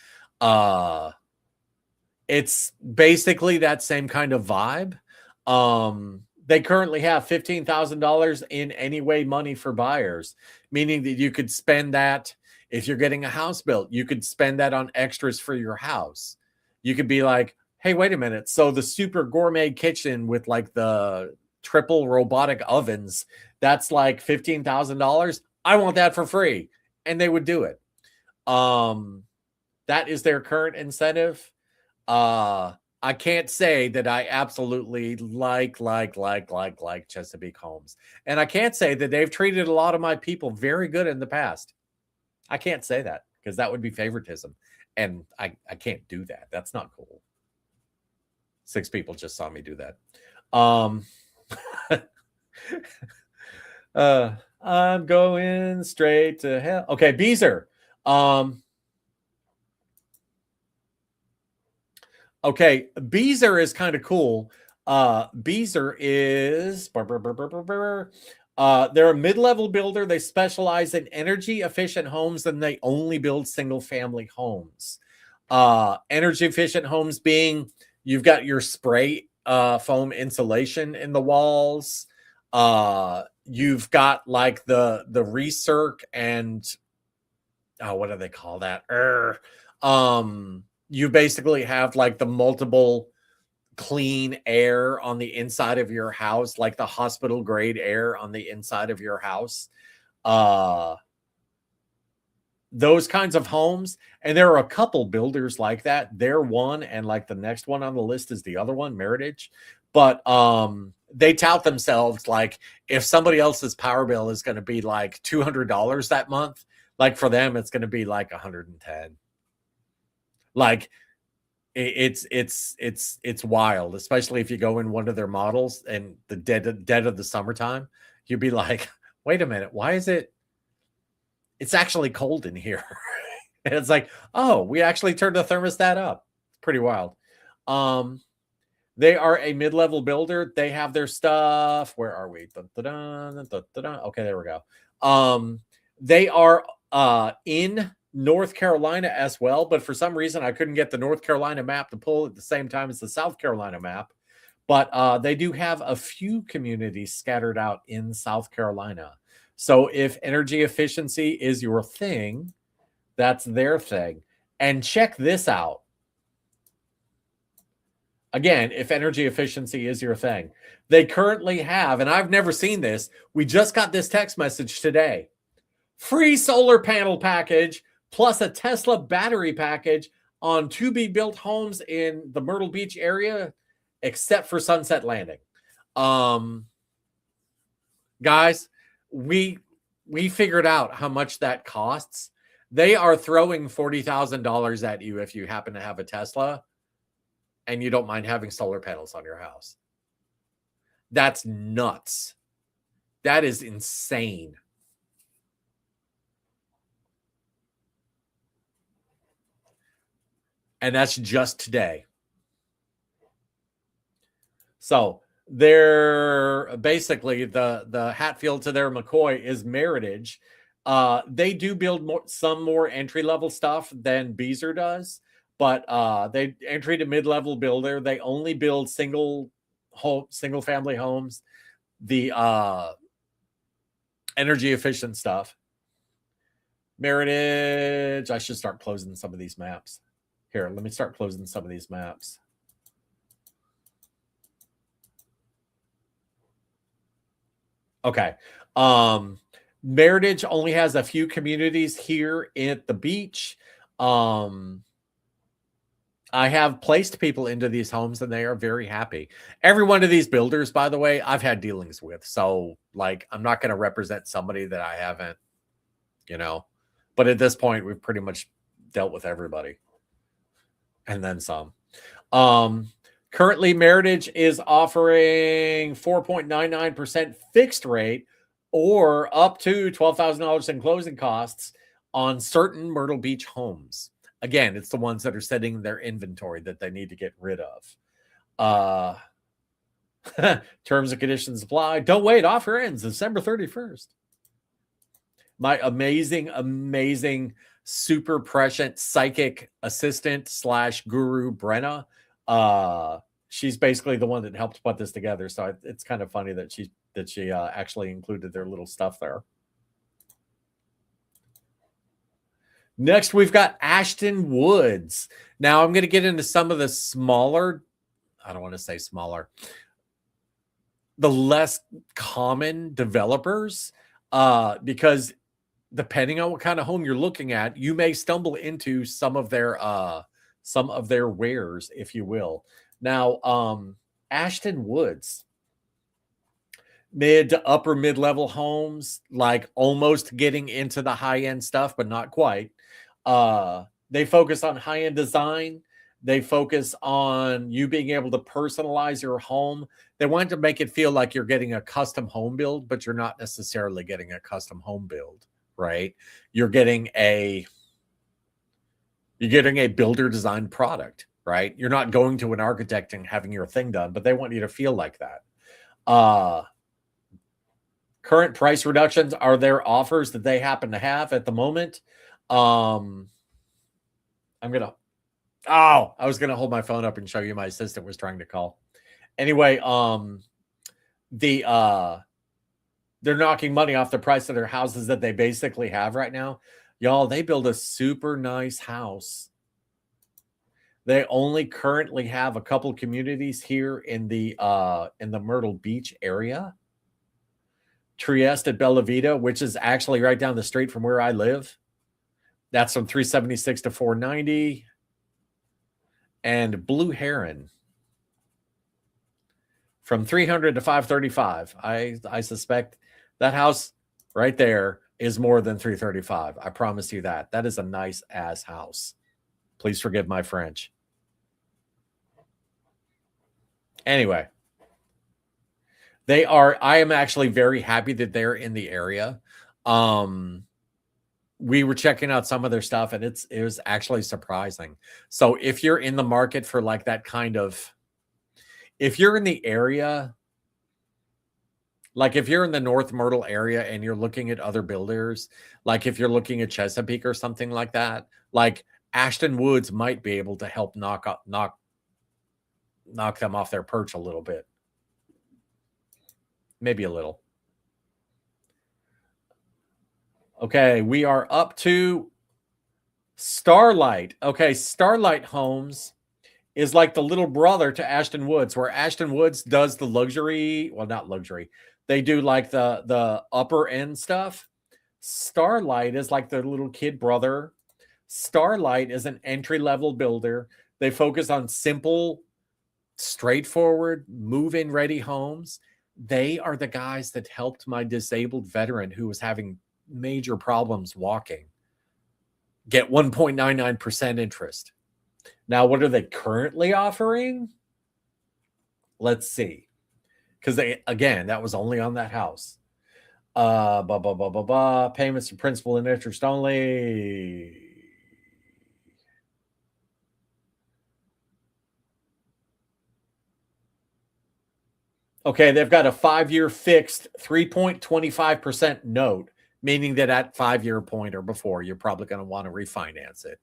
It's basically that same kind of vibe. They currently have $15,000 in anyway money for buyers, meaning that you could spend that if you're getting a house built, you could spend that on extras for your house. You could be like, hey, wait a minute. So the super gourmet kitchen with like the triple robotic ovens, that's like $15,000. I want that for free. And they would do it. That is their current incentive. I can't say that I absolutely like Chesapeake Homes. And I can't say that they've treated a lot of my people very good in the past. I can't say that because that would be favoritism. And I can't do that. That's not cool. 6 people just saw me do that. I'm going straight to hell. Okay, Beezer. Okay, Beezer is kind of cool. Beezer is they're a mid-level builder. They specialize in energy efficient homes and they only build single family homes. Energy efficient homes being you've got your spray foam insulation in the walls. You've got like the recirc and what do they call that? You basically have like the multiple clean air on the inside of your house, like the hospital grade air on the inside of your house. Those kinds of homes. And there are a couple builders like that. They're one, and like the next one on the list is the other one, Meritage. But they tout themselves like if somebody else's power bill is going to be like $200 that month, like for them, it's going to be like 110. Like it's wild, especially if you go in one of their models and the dead of the summertime, you'd be like, wait a minute, why is it's actually cold in here? And it's like, oh, we actually turned the thermostat up. It's pretty wild. They are a mid-level builder. They have their stuff. Where are we? Okay, there we go. They are in North Carolina as well, but for some reason I couldn't get the North Carolina map to pull at the same time as the South Carolina map. But they do have a few communities scattered out in South Carolina. So if energy efficiency is your thing, that's their thing. And check this out. Again, if energy efficiency is your thing, they currently have, and I've never seen this, we just got this text message today, free solar panel package plus a Tesla battery package on to-be-built homes in the Myrtle Beach area, except for Sunset Landing. Guys, we figured out how much that costs. They are throwing $40,000 at you if you happen to have a Tesla and you don't mind having solar panels on your house. That's nuts. That is insane. And that's just today. So they're basically the Hatfield to their McCoy is Meritage. They do build some more entry-level stuff than Beezer does, but they entry to mid-level builder. They only build single family homes, the energy efficient stuff. Meritage. I should start closing some of these maps. Here, let me start closing some of these maps. Okay. Meritage only has a few communities here at the beach. I have placed people into these homes and they are very happy. Every one of these builders, by the way, I've had dealings with. So, like, I'm not going to represent somebody that I haven't, But at this point, we've pretty much dealt with everybody. And then some. Currently, Meritage is offering 4.99% fixed rate or up to $12,000 in closing costs on certain Myrtle Beach homes. Again, it's the ones that are sitting in their inventory that they need to get rid of. Terms and conditions apply. Don't wait. Offer ends December 31st. My amazing, super prescient psychic assistant / guru, Brenna. She's basically the one that helped put this together. So it's kind of funny that she actually included their little stuff there. Next, we've got Ashton Woods. Now, I'm going to get into some of the smaller, I don't want to say smaller, the less common developers, because depending on what kind of home you're looking at, you may stumble into some of their wares, if you will. Now, Ashton Woods, mid to upper mid-level homes, like almost getting into the high-end stuff, but not quite. They focus on high-end design. They focus on you being able to personalize your home. They want to make it feel like you're getting a custom home build, but you're not necessarily getting a custom home build, right? You're getting a builder design product, right? You're not going to an architect and having your thing done, but they want you to feel like that. Current price reductions are their offers that they happen to have at the moment. I was going to hold my phone up and show you my assistant was trying to call. Anyway, they're knocking money off the price of their houses that they basically have right now. Y'all, they build a super nice house. They only currently have a couple communities here in the Myrtle Beach area. Trieste at Bella Vita, which is actually right down the street from where I live. That's from $376 to $490. And Blue Heron from $300 to $535. I suspect that house right there is more than $335. I promise you that. That is a nice ass house. Please forgive my French. Anyway, I am actually very happy that they're in the area. We were checking out some of their stuff and it was actually surprising. So if you're in the market for like that kind of, if you're in the area, like if you're in the North Myrtle area and you're looking at other builders, like if you're looking at Chesapeake or something like that, like Ashton Woods might be able to help knock them off their perch a little bit. Maybe a little. Okay, we are up to Starlight. Okay, Starlight Homes is like the little brother to Ashton Woods, where Ashton Woods does the luxury, well, not luxury. They do like the upper end stuff. Starlight is like their little kid brother. Starlight is an entry-level builder. They focus on simple, straightforward, move-in ready homes. They are the guys that helped my disabled veteran who was having major problems walking get 1.99% interest. Now, what are they currently offering? Let's see. Because that was only on that house. Payments to principal and interest only. Okay, they've got a 5-year fixed 3.25% note, meaning that at 5-year point or before, you're probably going to want to refinance it.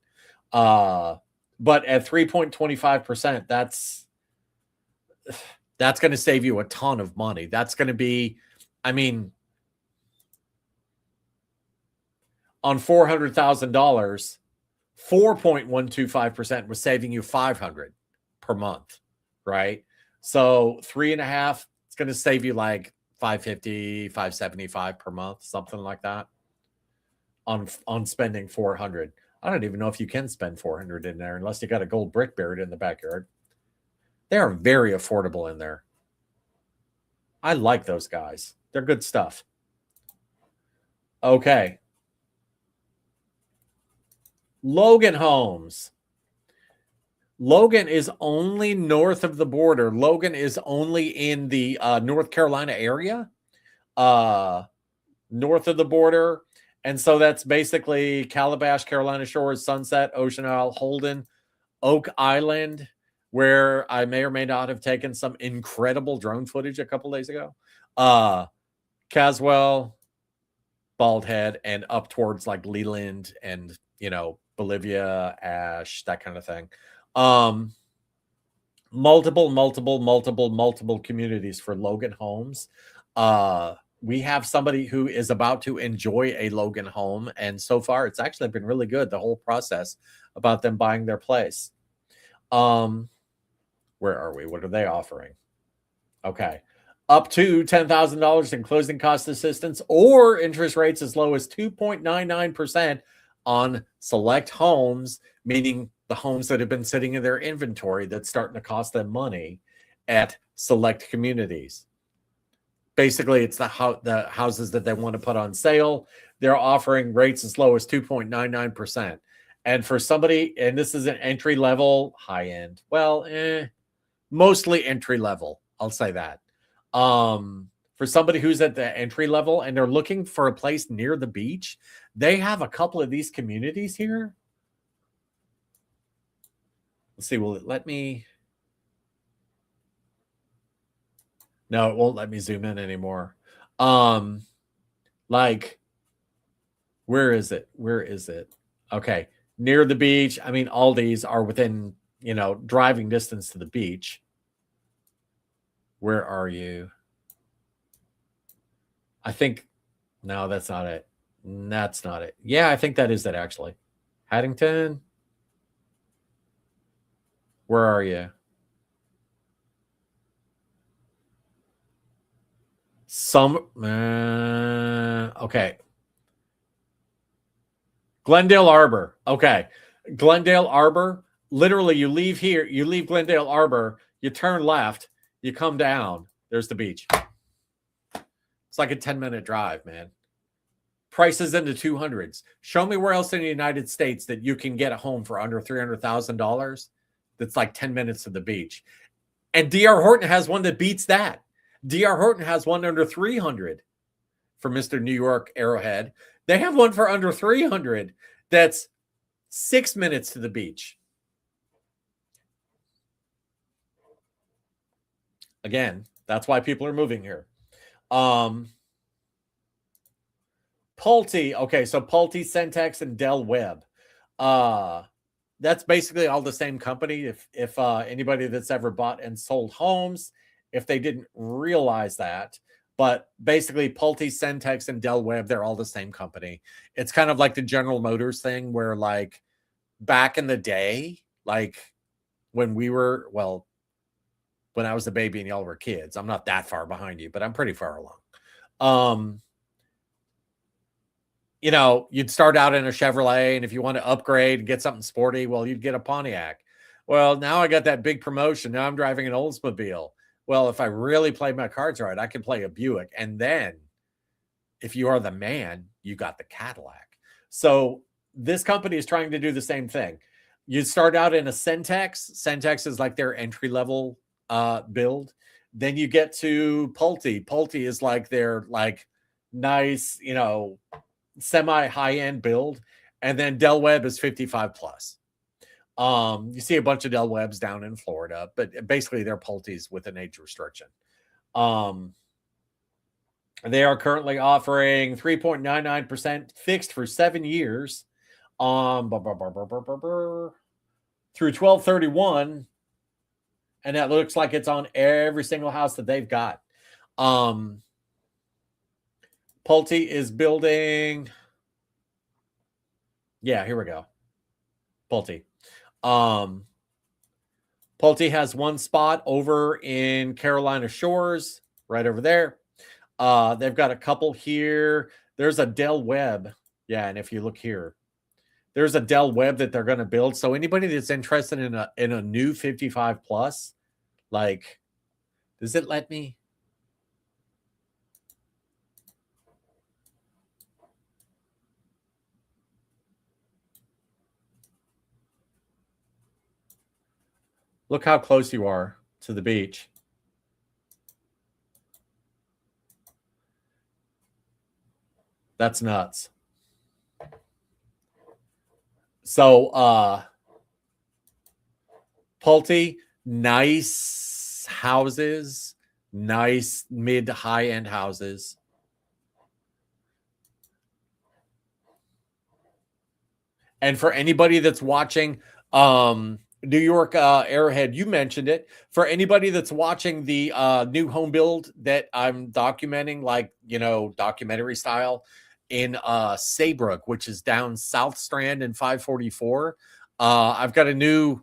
But at 3.25%, that's going to save you a ton of money. That's going to be, I mean, on $400,000, 4.125% was saving you $500 per month, right? So 3.5, it's going to save you like $550, $575 per month, something like that, on spending $400. I don't even know if you can spend $400 in there unless you got a gold brick buried in the backyard. They are very affordable in there. I like those guys. They're good stuff. Okay. Logan Homes. Logan is only north of the border. Logan is only in the North Carolina area, north of the border. And so that's basically Calabash, Carolina Shores, Sunset, Ocean Isle, Holden, Oak Island, where I may or may not have taken some incredible drone footage a couple days ago. Caswell, Bald Head, and up towards like Leland and, Bolivia, Ash, that kind of thing. Multiple communities for Logan Homes. We have somebody who is about to enjoy a Logan home, and so far it's actually been really good, the whole process about them buying their place. Where are we? What are they offering? Okay. Up to $10,000 in closing cost assistance or interest rates as low as 2.99% on select homes, meaning the homes that have been sitting in their inventory that's starting to cost them money at select communities. Basically, it's the houses that they want to put on sale. They're offering rates as low as 2.99%. And for somebody, and this is an entry level, high end, mostly entry level, I'll say that. For somebody who's at the entry level and they're looking for a place near the beach, they have a couple of these communities here. Let's see, will it let me? No, it won't let me zoom in anymore. Like, where is it? Okay, near the beach. I mean, all these are within, driving distance to the beach. Where are you? I think, no, that's not it. That's not it. Yeah, I think that is it, actually. Haddington. Where are you? Okay. Glendale Arbor. Okay. Glendale Arbor. Literally, you leave here, you leave Glendale Arbor, you turn left, you come down, there's the beach. It's like a 10-minute drive, man. Prices in the 200s. Show me where else in the United States that you can get a home for under $300,000 that's like 10 minutes to the beach. And D.R. Horton has one that beats that. D.R. Horton has one under 300 for Mr. New York Arrowhead. They have one for under 300 that's 6 minutes to the beach. Again, that's why people are moving here. Pulte. Okay, so Pulte, Centex, and Del Webb. That's basically all the same company. If anybody that's ever bought and sold homes, if they didn't realize that, but basically Pulte, Centex, and Del Webb, they're all the same company. It's kind of like the General Motors thing where, like, back in the day, like when I was a baby and y'all were kids, I'm not that far behind you, but I'm pretty far along. You'd start out in a Chevrolet, and if you want to upgrade and get something sporty, well, you'd get a Pontiac. Well, now I got that big promotion. Now I'm driving an Oldsmobile. Well, if I really play my cards right, I can play a Buick. And then if you are the man, you got the Cadillac. So this company is trying to do the same thing. You start out in a Centex. Centex is like their entry-level build. Then you get to Pulte. Pulte is like their nice, semi high-end build. And then Del Webb is 55 plus. You see a bunch of Del Webbs down in Florida, but basically they're Pultes with an age restriction. They are currently offering 3.99% fixed for 7 years. through 12/31, and that looks like it's on every single house that they've got. Pulte is building. Yeah, here we go. Pulte. Pulte has one spot over in Carolina Shores, right over there. They've got a couple here. There's a Del Webb. Yeah, and if you look here, there's a Del Webb that they're going to build. So anybody that's interested in a new 55 plus, like, does it let me? Look how close you are to the beach. That's nuts. So, Pulte, nice houses, nice mid high end houses. And for anybody that's watching, New York Arrowhead, you mentioned it. For anybody that's watching the new home build that I'm documenting, like, documentary style in Saybrook, which is down South Strand in 544. I've got a new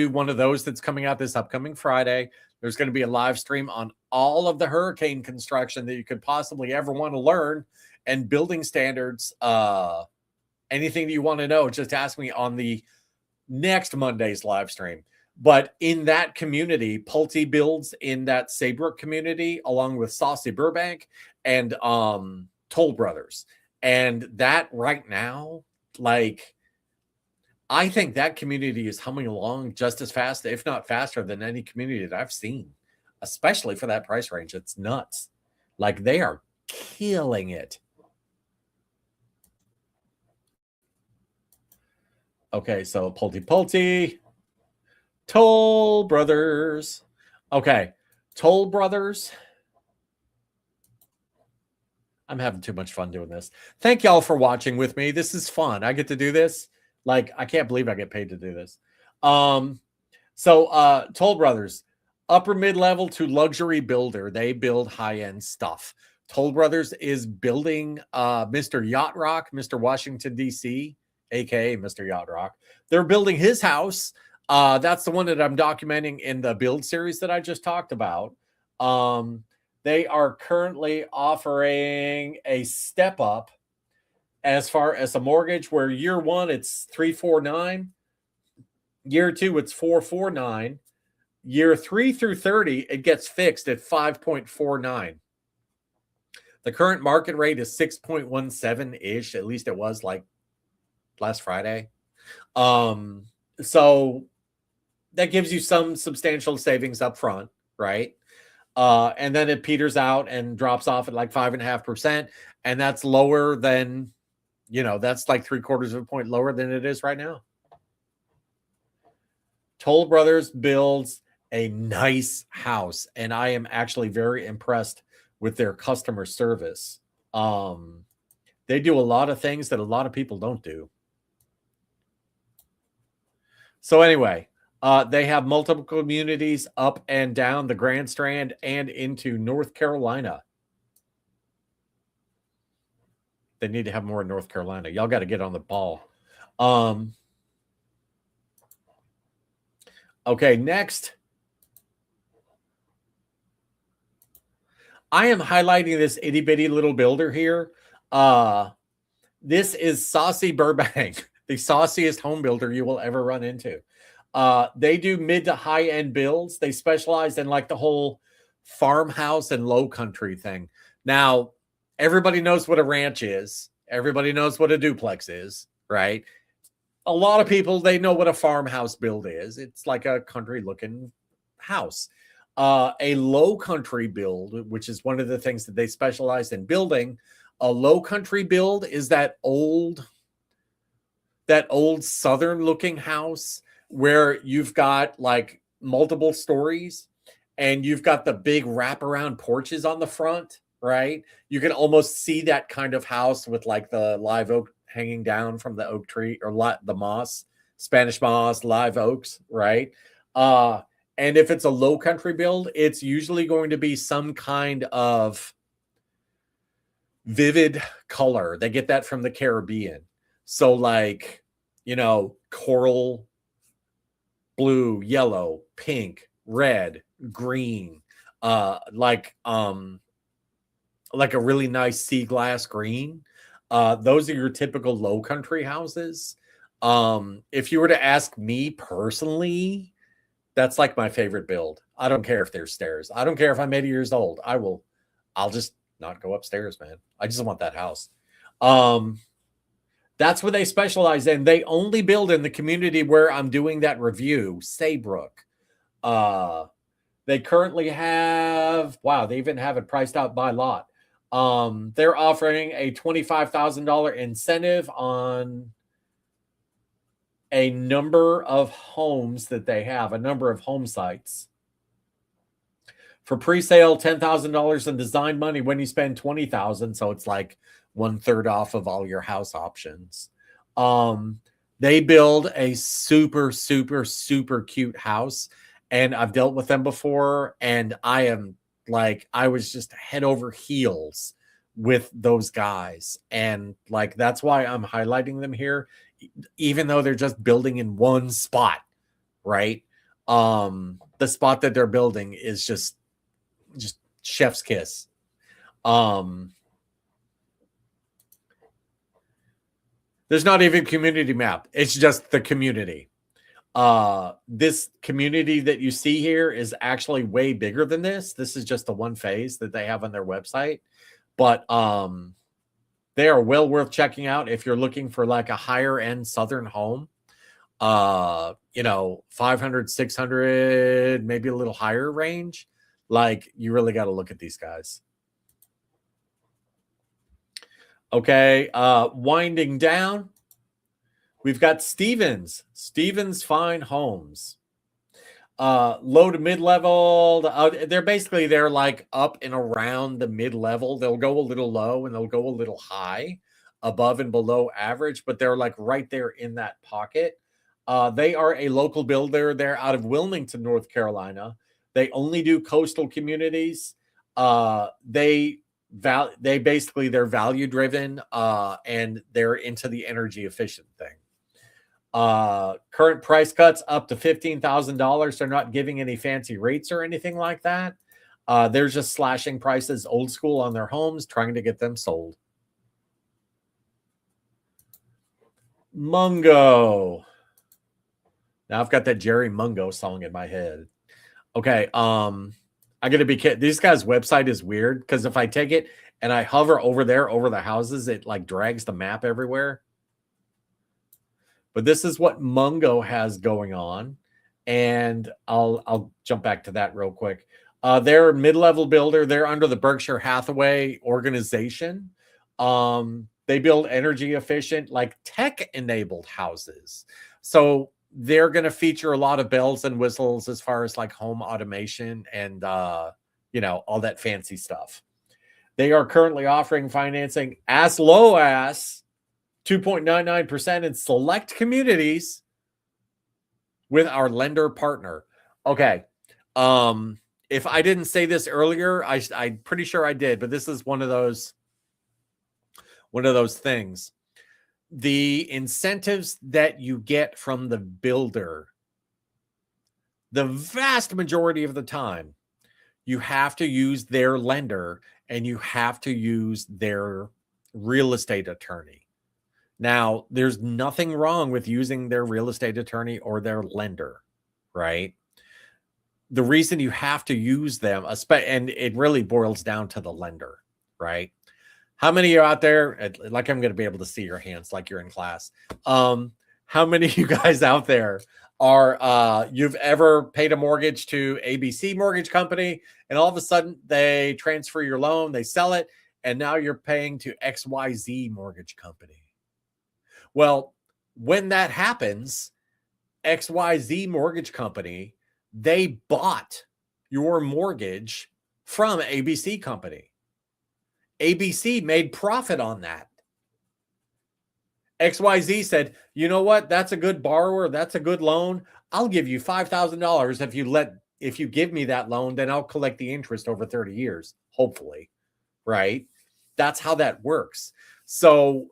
one of those that's coming out this upcoming Friday. There's going to be a live stream on all of the hurricane construction that you could possibly ever want to learn, and building standards. Anything that you want to know, just ask me on the next Monday's live stream. But in that community, Pulte builds in that Saybrook community along with Saucy Burbank and Toll Brothers. And that right now, like, I think that community is humming along just as fast, if not faster, than any community that I've seen, especially for that price range. It's nuts. Like, they are killing it. Okay, so Pulte, Toll Brothers. Okay, Toll Brothers. I'm having too much fun doing this. Thank y'all for watching with me. This is fun. I get to do this. Like, I can't believe I get paid to do this. Toll Brothers, upper mid-level to luxury builder. They build high-end stuff. Toll Brothers is building Mr. Yacht Rock, Mr. Washington, D.C., aka Mr. Yacht Rock. They're building his house. That's the one that I'm documenting in the build series that I just talked about. They are currently offering a step up as far as a mortgage, where year one it's 349, year two it's 449, year 3 through 30 it gets fixed at 5.49. The current market rate is 6.17 ish. At least it was like last Friday. So that gives you some substantial savings up front, right? And then it peters out and drops off at like 5.5%. And that's lower than, that's like 3/4 of a point lower than it is right now. Toll Brothers builds a nice house, and I am actually very impressed with their customer service. They do a lot of things that a lot of people don't do. So anyway, they have multiple communities up and down the Grand Strand and into North Carolina. They need to have more in North Carolina. Y'all got to get on the ball. Okay, next. I am highlighting this itty bitty little builder here. This is Saucy Burbank, the sauciest home builder you will ever run into. They do mid to high end builds. They specialize in like the whole farmhouse and low country thing. Now, everybody knows what a ranch is. Everybody knows what a duplex is, right? A lot of people, they know what a farmhouse build is. It's like a country looking house. A low country build, which is one of the things that they specialize in building. A low country build is that old southern looking house where you've got like multiple stories and you've got the big wraparound porches on the front, right? You can almost see that kind of house with like the live oak hanging down from the oak tree or the moss Spanish moss, live oaks, right? And if it's a low country build, it's usually going to be some kind of vivid color. They get that from the Caribbean. So like, coral, blue, yellow, pink, red, green, like a really nice sea glass green. Those are your typical low country houses. If you were to ask me personally, that's like my favorite build. I don't care if there's stairs. I don't care if I'm 80 years old. I'll just not go upstairs, man. I just want that house. That's what they specialize in. They only build in the community where I'm doing that review, Saybrook. They currently have, they even have it priced out by lot. They're offering a $25,000 incentive on a number of homes that they have, a number of home sites. For pre-sale, $10,000 in design money when you spend $20,000. So it's like 1/3 off of all your house options. They build a super, super, super cute house. And I've dealt with them before. And I was just head over heels with those guys. And like, that's why I'm highlighting them here, even though they're just building in one spot, right? The spot that they're building is just chef's kiss. There's not even a community map. It's just the community. This community that you see here is actually way bigger than this. This is just the one phase that they have on their website. But they are well worth checking out if you're looking for like a higher end southern home. 500, 600, maybe a little higher range. Like, you really got to look at these guys. Okay, winding down, we've got Stevens Fine Homes. Low to mid-level. They're like up and around the mid-level. They'll go a little low and they'll go a little high, above and below average, but they're like right there in that pocket. They are a local builder. They're out of Wilmington, North Carolina. They only do coastal communities. They're value driven, and they're into the energy efficient thing. Current price cuts up to $15,000. They're not giving any fancy rates or anything like that. They're just slashing prices old school on their homes, trying to get them sold. Mungo. Now I've got that Jerry Mungo song in my head. Okay, I gotta be kidding. This guy's website is weird because if I take it and I hover over there over the houses, it like drags the map everywhere. But this is what Mungo has going on, and I'll jump back to that real quick. They're a mid-level builder. They're under the Berkshire Hathaway organization. They build energy efficient, like tech-enabled houses. So they're going to feature a lot of bells and whistles as far as like home automation and, all that fancy stuff. They are currently offering financing as low as 2.99% in select communities with our lender partner. Okay. If I didn't say this earlier, I'm pretty sure I did, but this is one of those things. The incentives that you get from the builder, the vast majority of the time, you have to use their lender and you have to use their real estate attorney. Now, there's nothing wrong with using their real estate attorney or their lender, right? The reason you have to use them, and it really boils down to the lender, right? How many of you out there, like I'm going to be able to see your hands like you're in class. How many of you guys out there are, you've ever paid a mortgage to ABC Mortgage Company and all of a sudden they transfer your loan, they sell it, and now you're paying to XYZ Mortgage Company? Well, when that happens, XYZ Mortgage Company, they bought your mortgage from ABC Company. ABC made profit on that. XYZ said, you know what? That's a good borrower. That's a good loan. I'll give you $5,000 if you give me that loan, then I'll collect the interest over 30 years, hopefully, right? That's how that works. So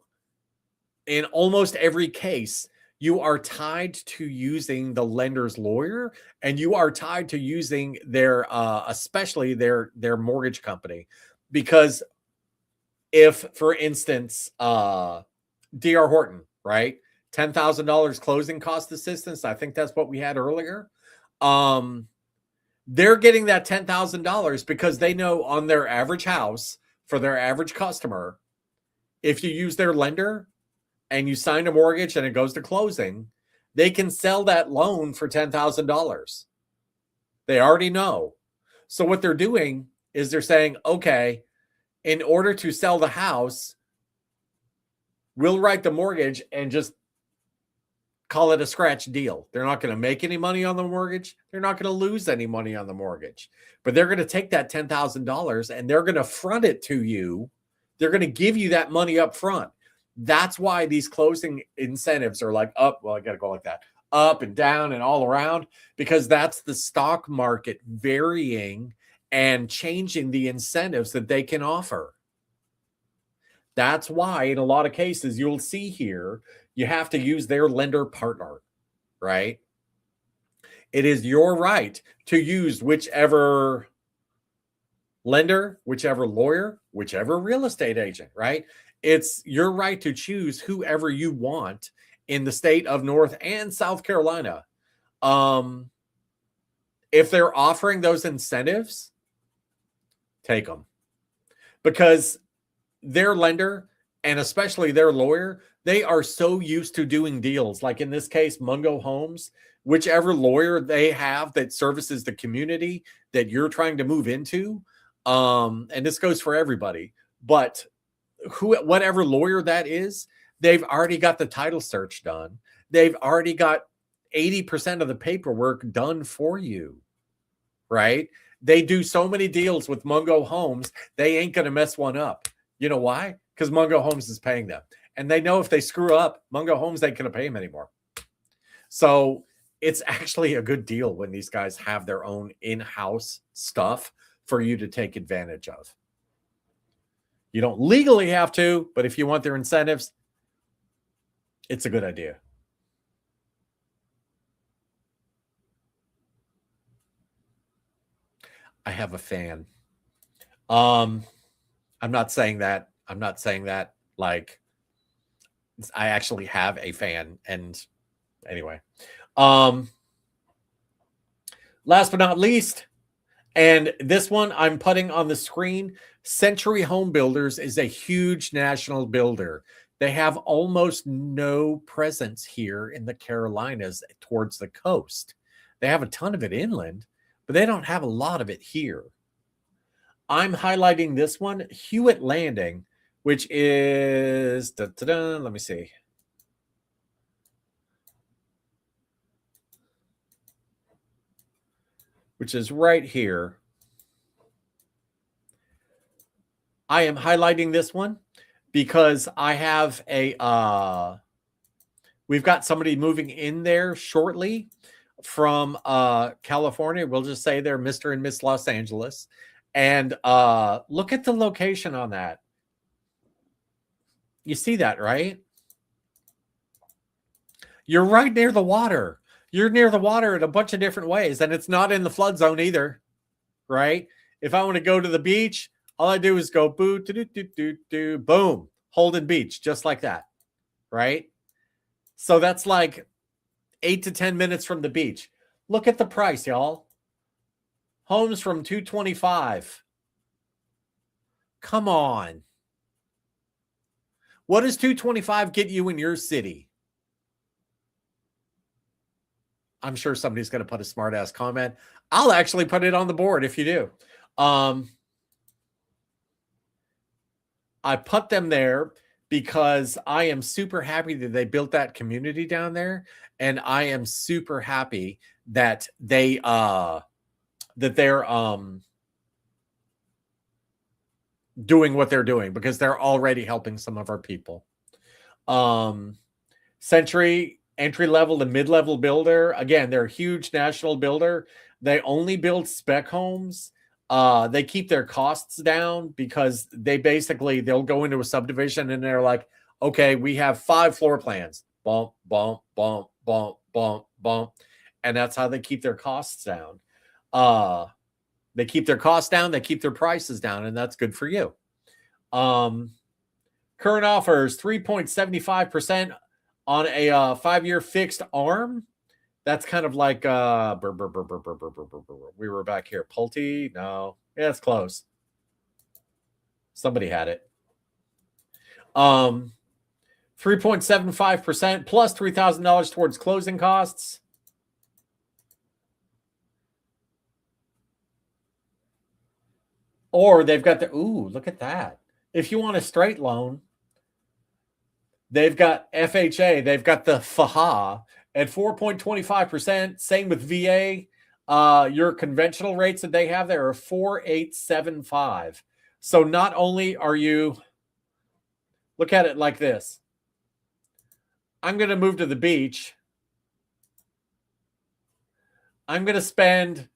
in almost every case, you are tied to using the lender's lawyer, and you are tied to using their especially their mortgage company. Because if, for instance, D.R. Horton, right? $10,000 closing cost assistance. I think that's what we had earlier. They're getting that $10,000 because they know on their average house, for their average customer, if you use their lender and you sign a mortgage and it goes to closing, they can sell that loan for $10,000. They already know. So what they're doing is they're saying, okay, in order to sell the house, we'll write the mortgage and just call it a scratch deal. They're not going to make any money on the mortgage. They're not going to lose any money on the mortgage. But they're going to take that $10,000 and they're going to front it to you. They're going to give you that money up front. That's why these closing incentives are like up. Well, I got to go like that. Up and down and all around, because that's the stock market varying and changing the incentives that they can offer. That's why in a lot of cases you'll see here, you have to use their lender partner, right? It is your right to use whichever lender, whichever lawyer, whichever real estate agent, right? It's your right to choose whoever you want in the state of North and South Carolina. If they're offering those incentives, take them. Because their lender, and especially their lawyer, they are so used to doing deals. Like in this case, Mungo Homes, whichever lawyer they have that services the community that you're trying to move into, and this goes for everybody, but whatever lawyer that is, they've already got the title search done. They've already got 80% of the paperwork done for you, right? They do so many deals with Mungo Homes, they ain't going to mess one up. You know why? Because Mungo Homes is paying them. And they know if they screw up, Mungo Homes ain't going to pay them anymore. So it's actually a good deal when these guys have their own in-house stuff for you to take advantage of. You don't legally have to, but if you want their incentives, it's a good idea. I have a fan. I'm not saying that. I'm not saying that like I actually have a fan. And anyway, last but not least, and this one I'm putting on the screen, Century Home Builders is a huge national builder. They have almost no presence here in the Carolinas towards the coast. They have a ton of it inland, but they don't have a lot of it here. I'm highlighting this one, Hewitt Landing, which is, let me see. Which is right here. I am highlighting this one because I have we've got somebody moving in there shortly from California. We'll just say they're Mr. and Miss Los Angeles. And look at the location on that. You see that, right? You're right near the water. You're near the water in a bunch of different ways, and it's not in the flood zone either, right? If I want to go to the beach, all I do is go boo, do, do, do, do, boom, Holden Beach, just like that, right? So that's like 8 to 10 minutes from the beach. Look at the price, y'all. Homes from $225. Come on. What does $225 get you in your city? I'm sure somebody's going to put a smart ass comment. I'll actually put it on the board if you do. I put them there because I am super happy that they built that community down there, and I am super happy that they're doing what they're doing because they're already helping some of our people. Century, entry level to mid level builder. Again, they're a huge national builder. They only build spec homes. They keep their costs down because they'll go into a subdivision and they're like, okay, we have 5 floor plans. Bump, bump, bump, bump, bump, bump. And that's how they keep their costs down. They keep their costs down, they keep their prices down, and that's good for you. Current offers 3.75% on a 5-year fixed arm. That's kind of like we were back here. Pulte? No. Yeah, it's close. Somebody had it. 3.75% plus $3,000 towards closing costs. Or they've got look at that. If you want a straight loan, they've got FHA, they've got the FHA at 4.25%. Same with VA. Your conventional rates that they have there are 4.875. So not only are you, look at it like this. I'm going to move to the beach. I'm going to spend,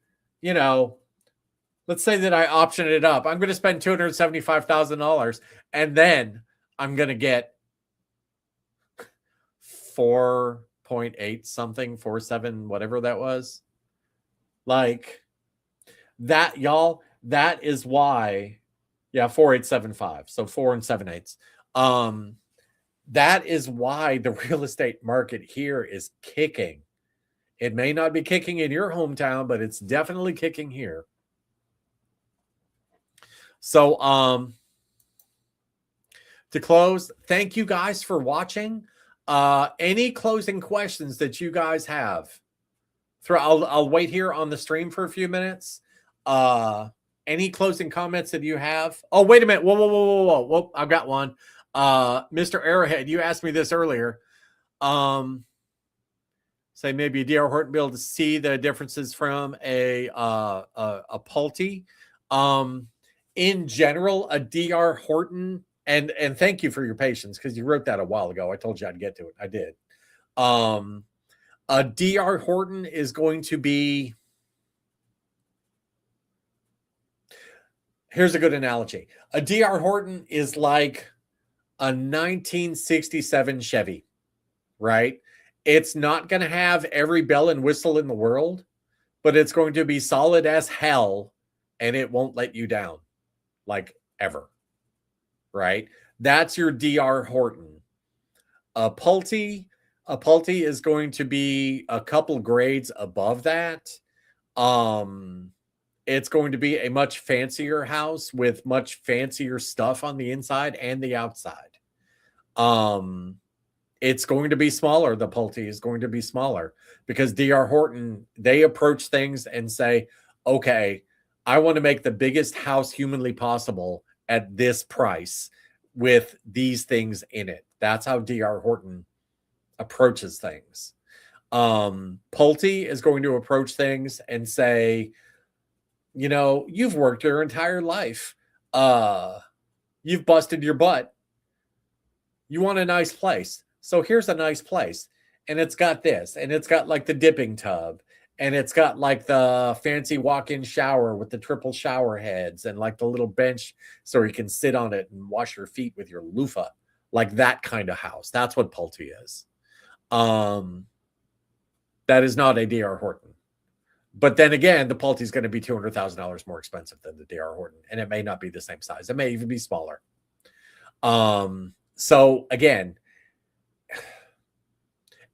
let's say that I option it up. I'm going to spend $275,000 and then I'm going to get 4.8 something, 4.7, whatever that was. Like that, y'all, that is why, 4.875. So 4 7/8. That is why the real estate market here is kicking. It may not be kicking in your hometown, but it's definitely kicking here. So, to close, thank you guys for watching. Any closing questions that you guys have? I'll wait here on the stream for a few minutes. Any closing comments that you have? Oh, wait a minute. Whoa. I've got one. Mr. Arrowhead, you asked me this earlier. Say maybe a D.R. Horton be able to see the differences from a Pulte. In general, a D.R. Horton, and thank you for your patience because you wrote that a while ago. I told you I'd get to it. I did. A D.R. Horton is going to be, here's a good analogy. A D.R. Horton is like a 1967 Chevy, right? It's not going to have every bell and whistle in the world, but it's going to be solid as hell, and it won't let you down, like ever, right? That's your D.R. Horton. A Pulte is going to be a couple grades above that. It's going to be a much fancier house with much fancier stuff on the inside and the outside. It's going to be smaller. The Pulte is going to be smaller because D.R. Horton, they approach things and say, okay, I want to make the biggest house humanly possible at this price with these things in it. That's how D.R. Horton approaches things. Pulte is going to approach things and say, you've worked your entire life. You've busted your butt. You want a nice place. So here's a nice place. And it's got this. And it's got like the dipping tub. And it's got like the fancy walk-in shower with the triple shower heads and like the little bench so you can sit on it and wash your feet with your loofah. Like that kind of house. That's what Pulte is. That is not a D.R. Horton. But then again, the Pulte is going to be $200,000 more expensive than the D.R. Horton. And it may not be the same size. It may even be smaller. So again,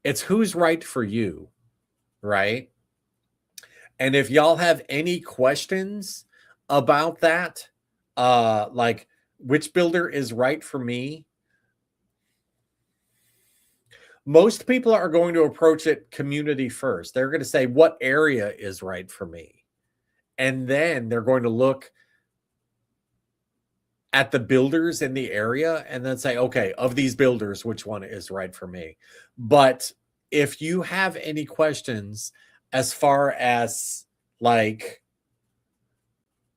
it's who's right for you, right? And if y'all have any questions about that, like which builder is right for me, most people are going to approach it community first. They're going to say, what area is right for me? And then they're going to look at the builders in the area and then say, okay, of these builders, which one is right for me? But if you have any questions as far as like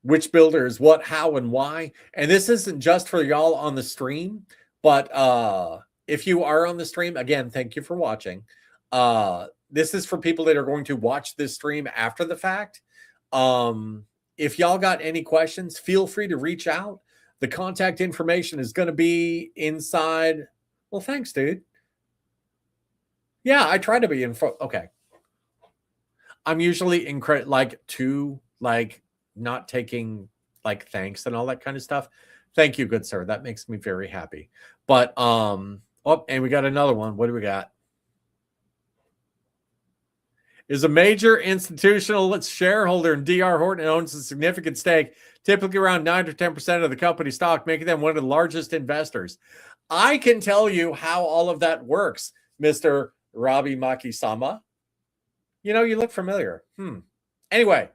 which builders, what, how, and why, and this isn't just for y'all on the stream, but if you are on the stream, again, thank you for watching. This is for people that are going to watch this stream after the fact. If y'all got any questions, feel free to reach out. The contact information is going to be inside. Well, thanks, dude. Yeah, I try to be in front. Okay. I'm usually not taking like thanks and all that kind of stuff. Thank you, good sir. That makes me very happy. But and we got another one. What do we got? Is a major institutional shareholder in DR Horton and owns a significant stake, typically around 9 to 10% of the company stock, making them one of the largest investors. I can tell you how all of that works, Mr. Robbie Maki-sama. You know, you look familiar. Anyway,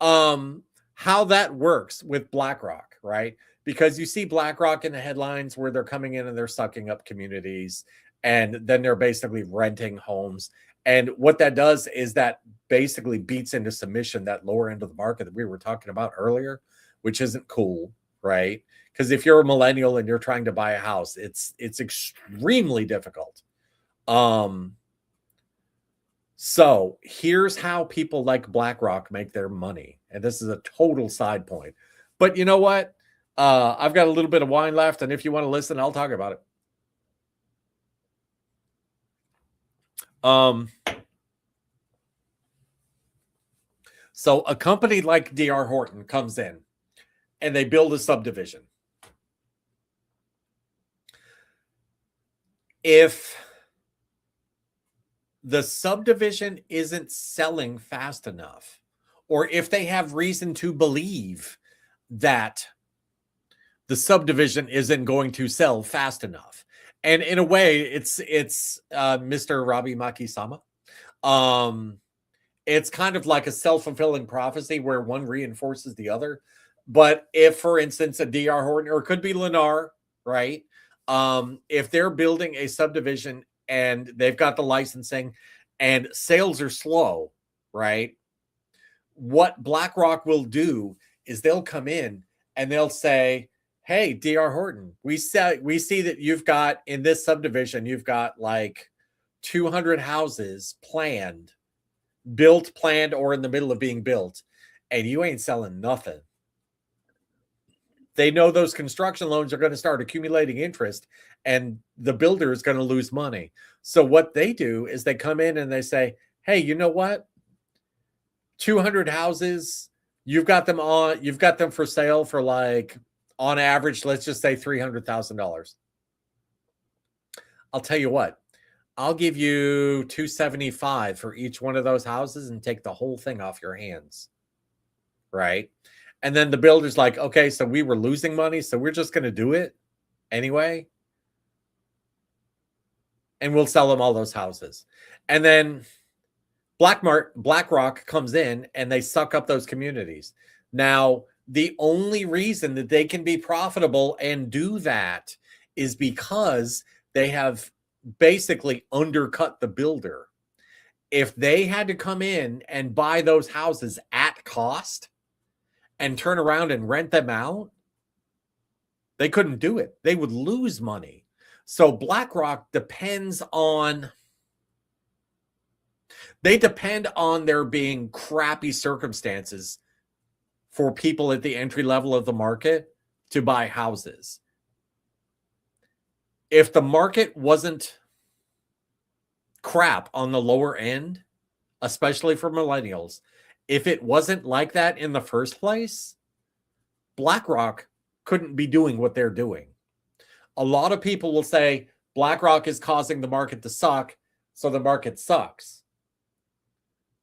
how that works with BlackRock, right? Because you see BlackRock in the headlines where they're coming in and they're sucking up communities, and then they're basically renting homes. And what that does is that basically beats into submission that lower end of the market that we were talking about earlier, which isn't cool, right? Because if you're a millennial and you're trying to buy a house, it's extremely difficult. So here's how people like BlackRock make their money. And this is a total side point. But you know what? I've got a little bit of wine left, and if you want to listen, I'll talk about it. So a company like DR Horton comes in and they build a subdivision. If the subdivision isn't selling fast enough, or if they have reason to believe that the subdivision isn't going to sell fast enough, and in a way, it's Mr. Robbie Maki-sama. It's kind of like a self-fulfilling prophecy where one reinforces the other. But if, for instance, a DR Horton, or it could be Lennar, right? If they're building a subdivision and they've got the licensing and sales are slow, right? What BlackRock will do is they'll come in and they'll say, hey, DR Horton, we see that you've got in this subdivision, you've got like 200 houses planned, or in the middle of being built, and you ain't selling nothing. They know those construction loans are going to start accumulating interest, and the builder is going to lose money. So what they do is they come in and they say, hey, you know what? 200 houses, you've got them for sale for like, on average, let's just say $300,000. I'll tell you what, I'll give you $275 for each one of those houses and take the whole thing off your hands, right? And then the builder's like, okay, so we were losing money, so we're just going to do it anyway. And we'll sell them all those houses. And then BlackRock comes in and they suck up those communities. Now, the only reason that they can be profitable and do that is because they have basically undercut the builder. If they had to come in and buy those houses at cost and turn around and rent them out, they couldn't do it. They would lose money. So BlackRock depend on there being crappy circumstances for people at the entry level of the market to buy houses. If the market wasn't crap on the lower end, especially for millennials, if it wasn't like that in the first place, BlackRock couldn't be doing what they're doing. A lot of people will say BlackRock is causing the market to suck, so the market sucks.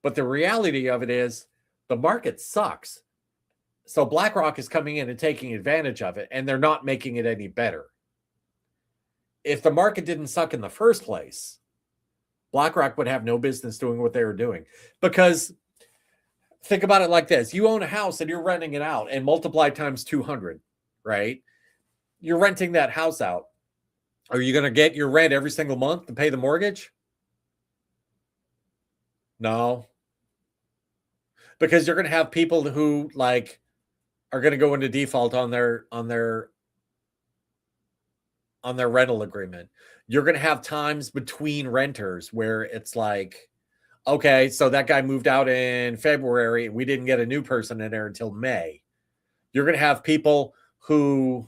But the reality of it is the market sucks. So BlackRock is coming in and taking advantage of it, and they're not making it any better. If the market didn't suck in the first place, BlackRock would have no business doing what they were doing. Because think about it like this. You own a house and you're renting it out, and multiply times 200, right? You're renting that house out. Are you going to get your rent every single month to pay the mortgage? No. Because you're going to have people who are going to go into default on their rental agreement. you're going to have times between renters where it's like, okay, so that guy moved out in February. We didn't get a new person in there until May. You're going to have people who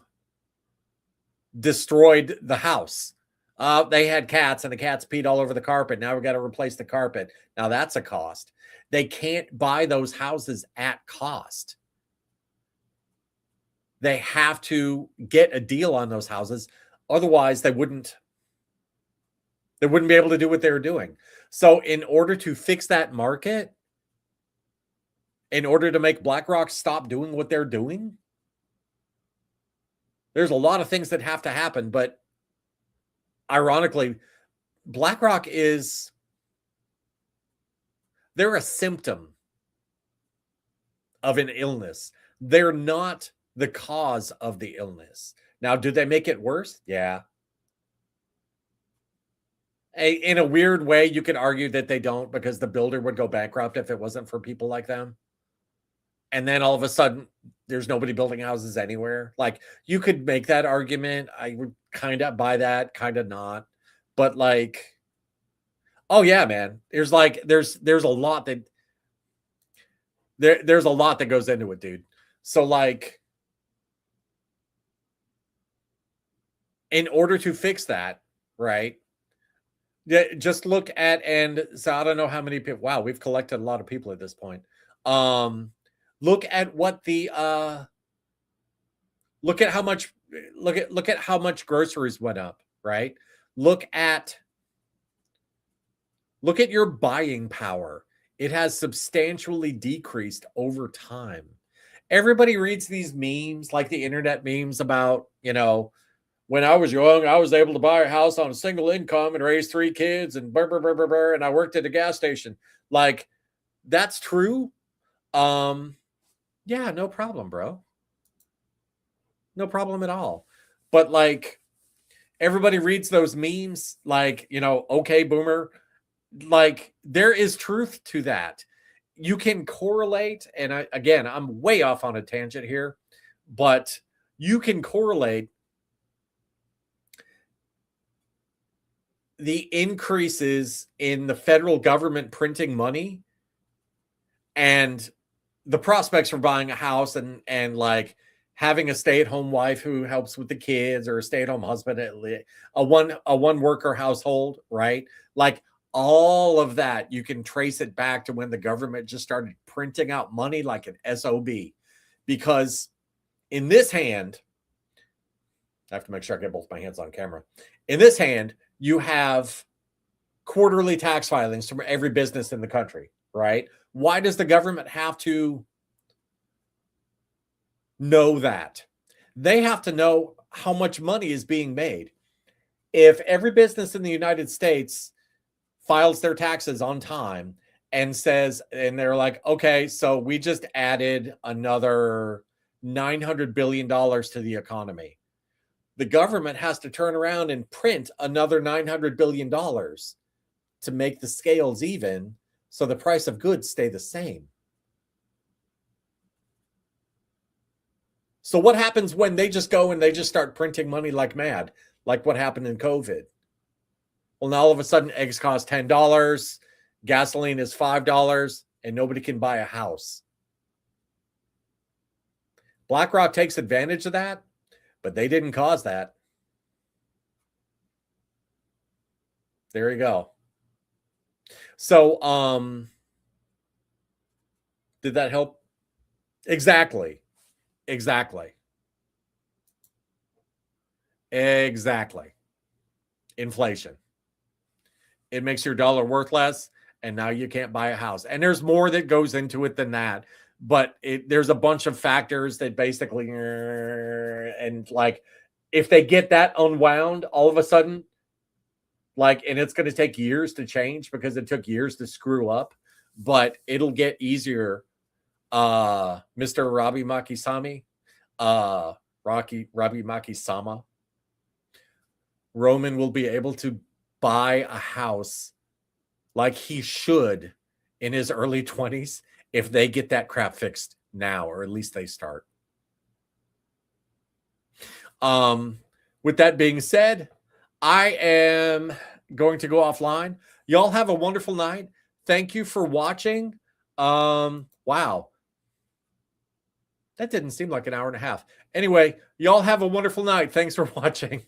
destroyed the house. They had cats and the cats peed all over the carpet. Now we got to replace the carpet. Now that's a cost. They can't buy those houses at cost. They have to get a deal on those houses. Otherwise, they wouldn't be able to do what they were doing. So in order to fix that market, in order to make BlackRock stop doing what they're doing, there's a lot of things that have to happen. But ironically, BlackRock they're a symptom of an illness. They're not the cause of the illness. Now, do they make it worse? Yeah. In a weird way, you could argue that they don't, because the builder would go bankrupt if it wasn't for people like them. And then all of a sudden, there's nobody building houses anywhere. Like, you could make that argument. I would kind of buy that, kind of not. But like, oh yeah, man. There's a lot that there's a lot that goes into it, dude. So like, in order to fix that, right? Just look at, and so I don't know how many people. Wow, we've collected a lot of people at this point. Look at what the look at how much groceries went up, right? Look at your buying power. It has substantially decreased over time. Everybody reads these memes, like the internet memes about, when I was young, I was able to buy a house on a single income and raise 3 kids and and I worked at a gas station. Like, that's true. Yeah, no problem, bro. No problem at all. But like, everybody reads those memes like, okay, boomer. Like, there is truth to that. You can correlate, and I'm way off on a tangent here, but you can correlate the increases in the federal government printing money and the prospects for buying a house and like having a stay-at-home wife who helps with the kids, or a stay-at-home husband, a one worker household, right? Like, all of that, you can trace it back to when the government just started printing out money like an SOB. Because in this hand, I have to make sure I get both my hands on camera. In this hand, you have quarterly tax filings from every business in the country, right? Why does the government have to know that? They have to know how much money is being made. If every business in the United States files their taxes on time and they're like, okay, so we just added another $900 billion to the economy. The government has to turn around and print another $900 billion to make the scales even, so the price of goods stay the same. So what happens when they just go and they just start printing money like mad, like what happened in COVID? Well, now all of a sudden eggs cost $10, gasoline is $5, and nobody can buy a house. BlackRock takes advantage of that, but they didn't cause that. There you go. So, did that help? Exactly. Inflation. It makes your dollar worth less, and now you can't buy a house. And there's more that goes into it than that. But there's a bunch of factors that basically, and like, if they get that unwound, all of a sudden, like, and it's going to take years to change because it took years to screw up, but it'll get easier. Mr. Robbie Makisami, Robbie Makisama, Roman will be able to buy a house like he should in his early 20s if they get that crap fixed now, or at least they start. With that being said, I am going to go offline. Y'all have a wonderful night. Thank you for watching. Wow. That didn't seem like an hour and a half. Anyway, y'all have a wonderful night. Thanks for watching.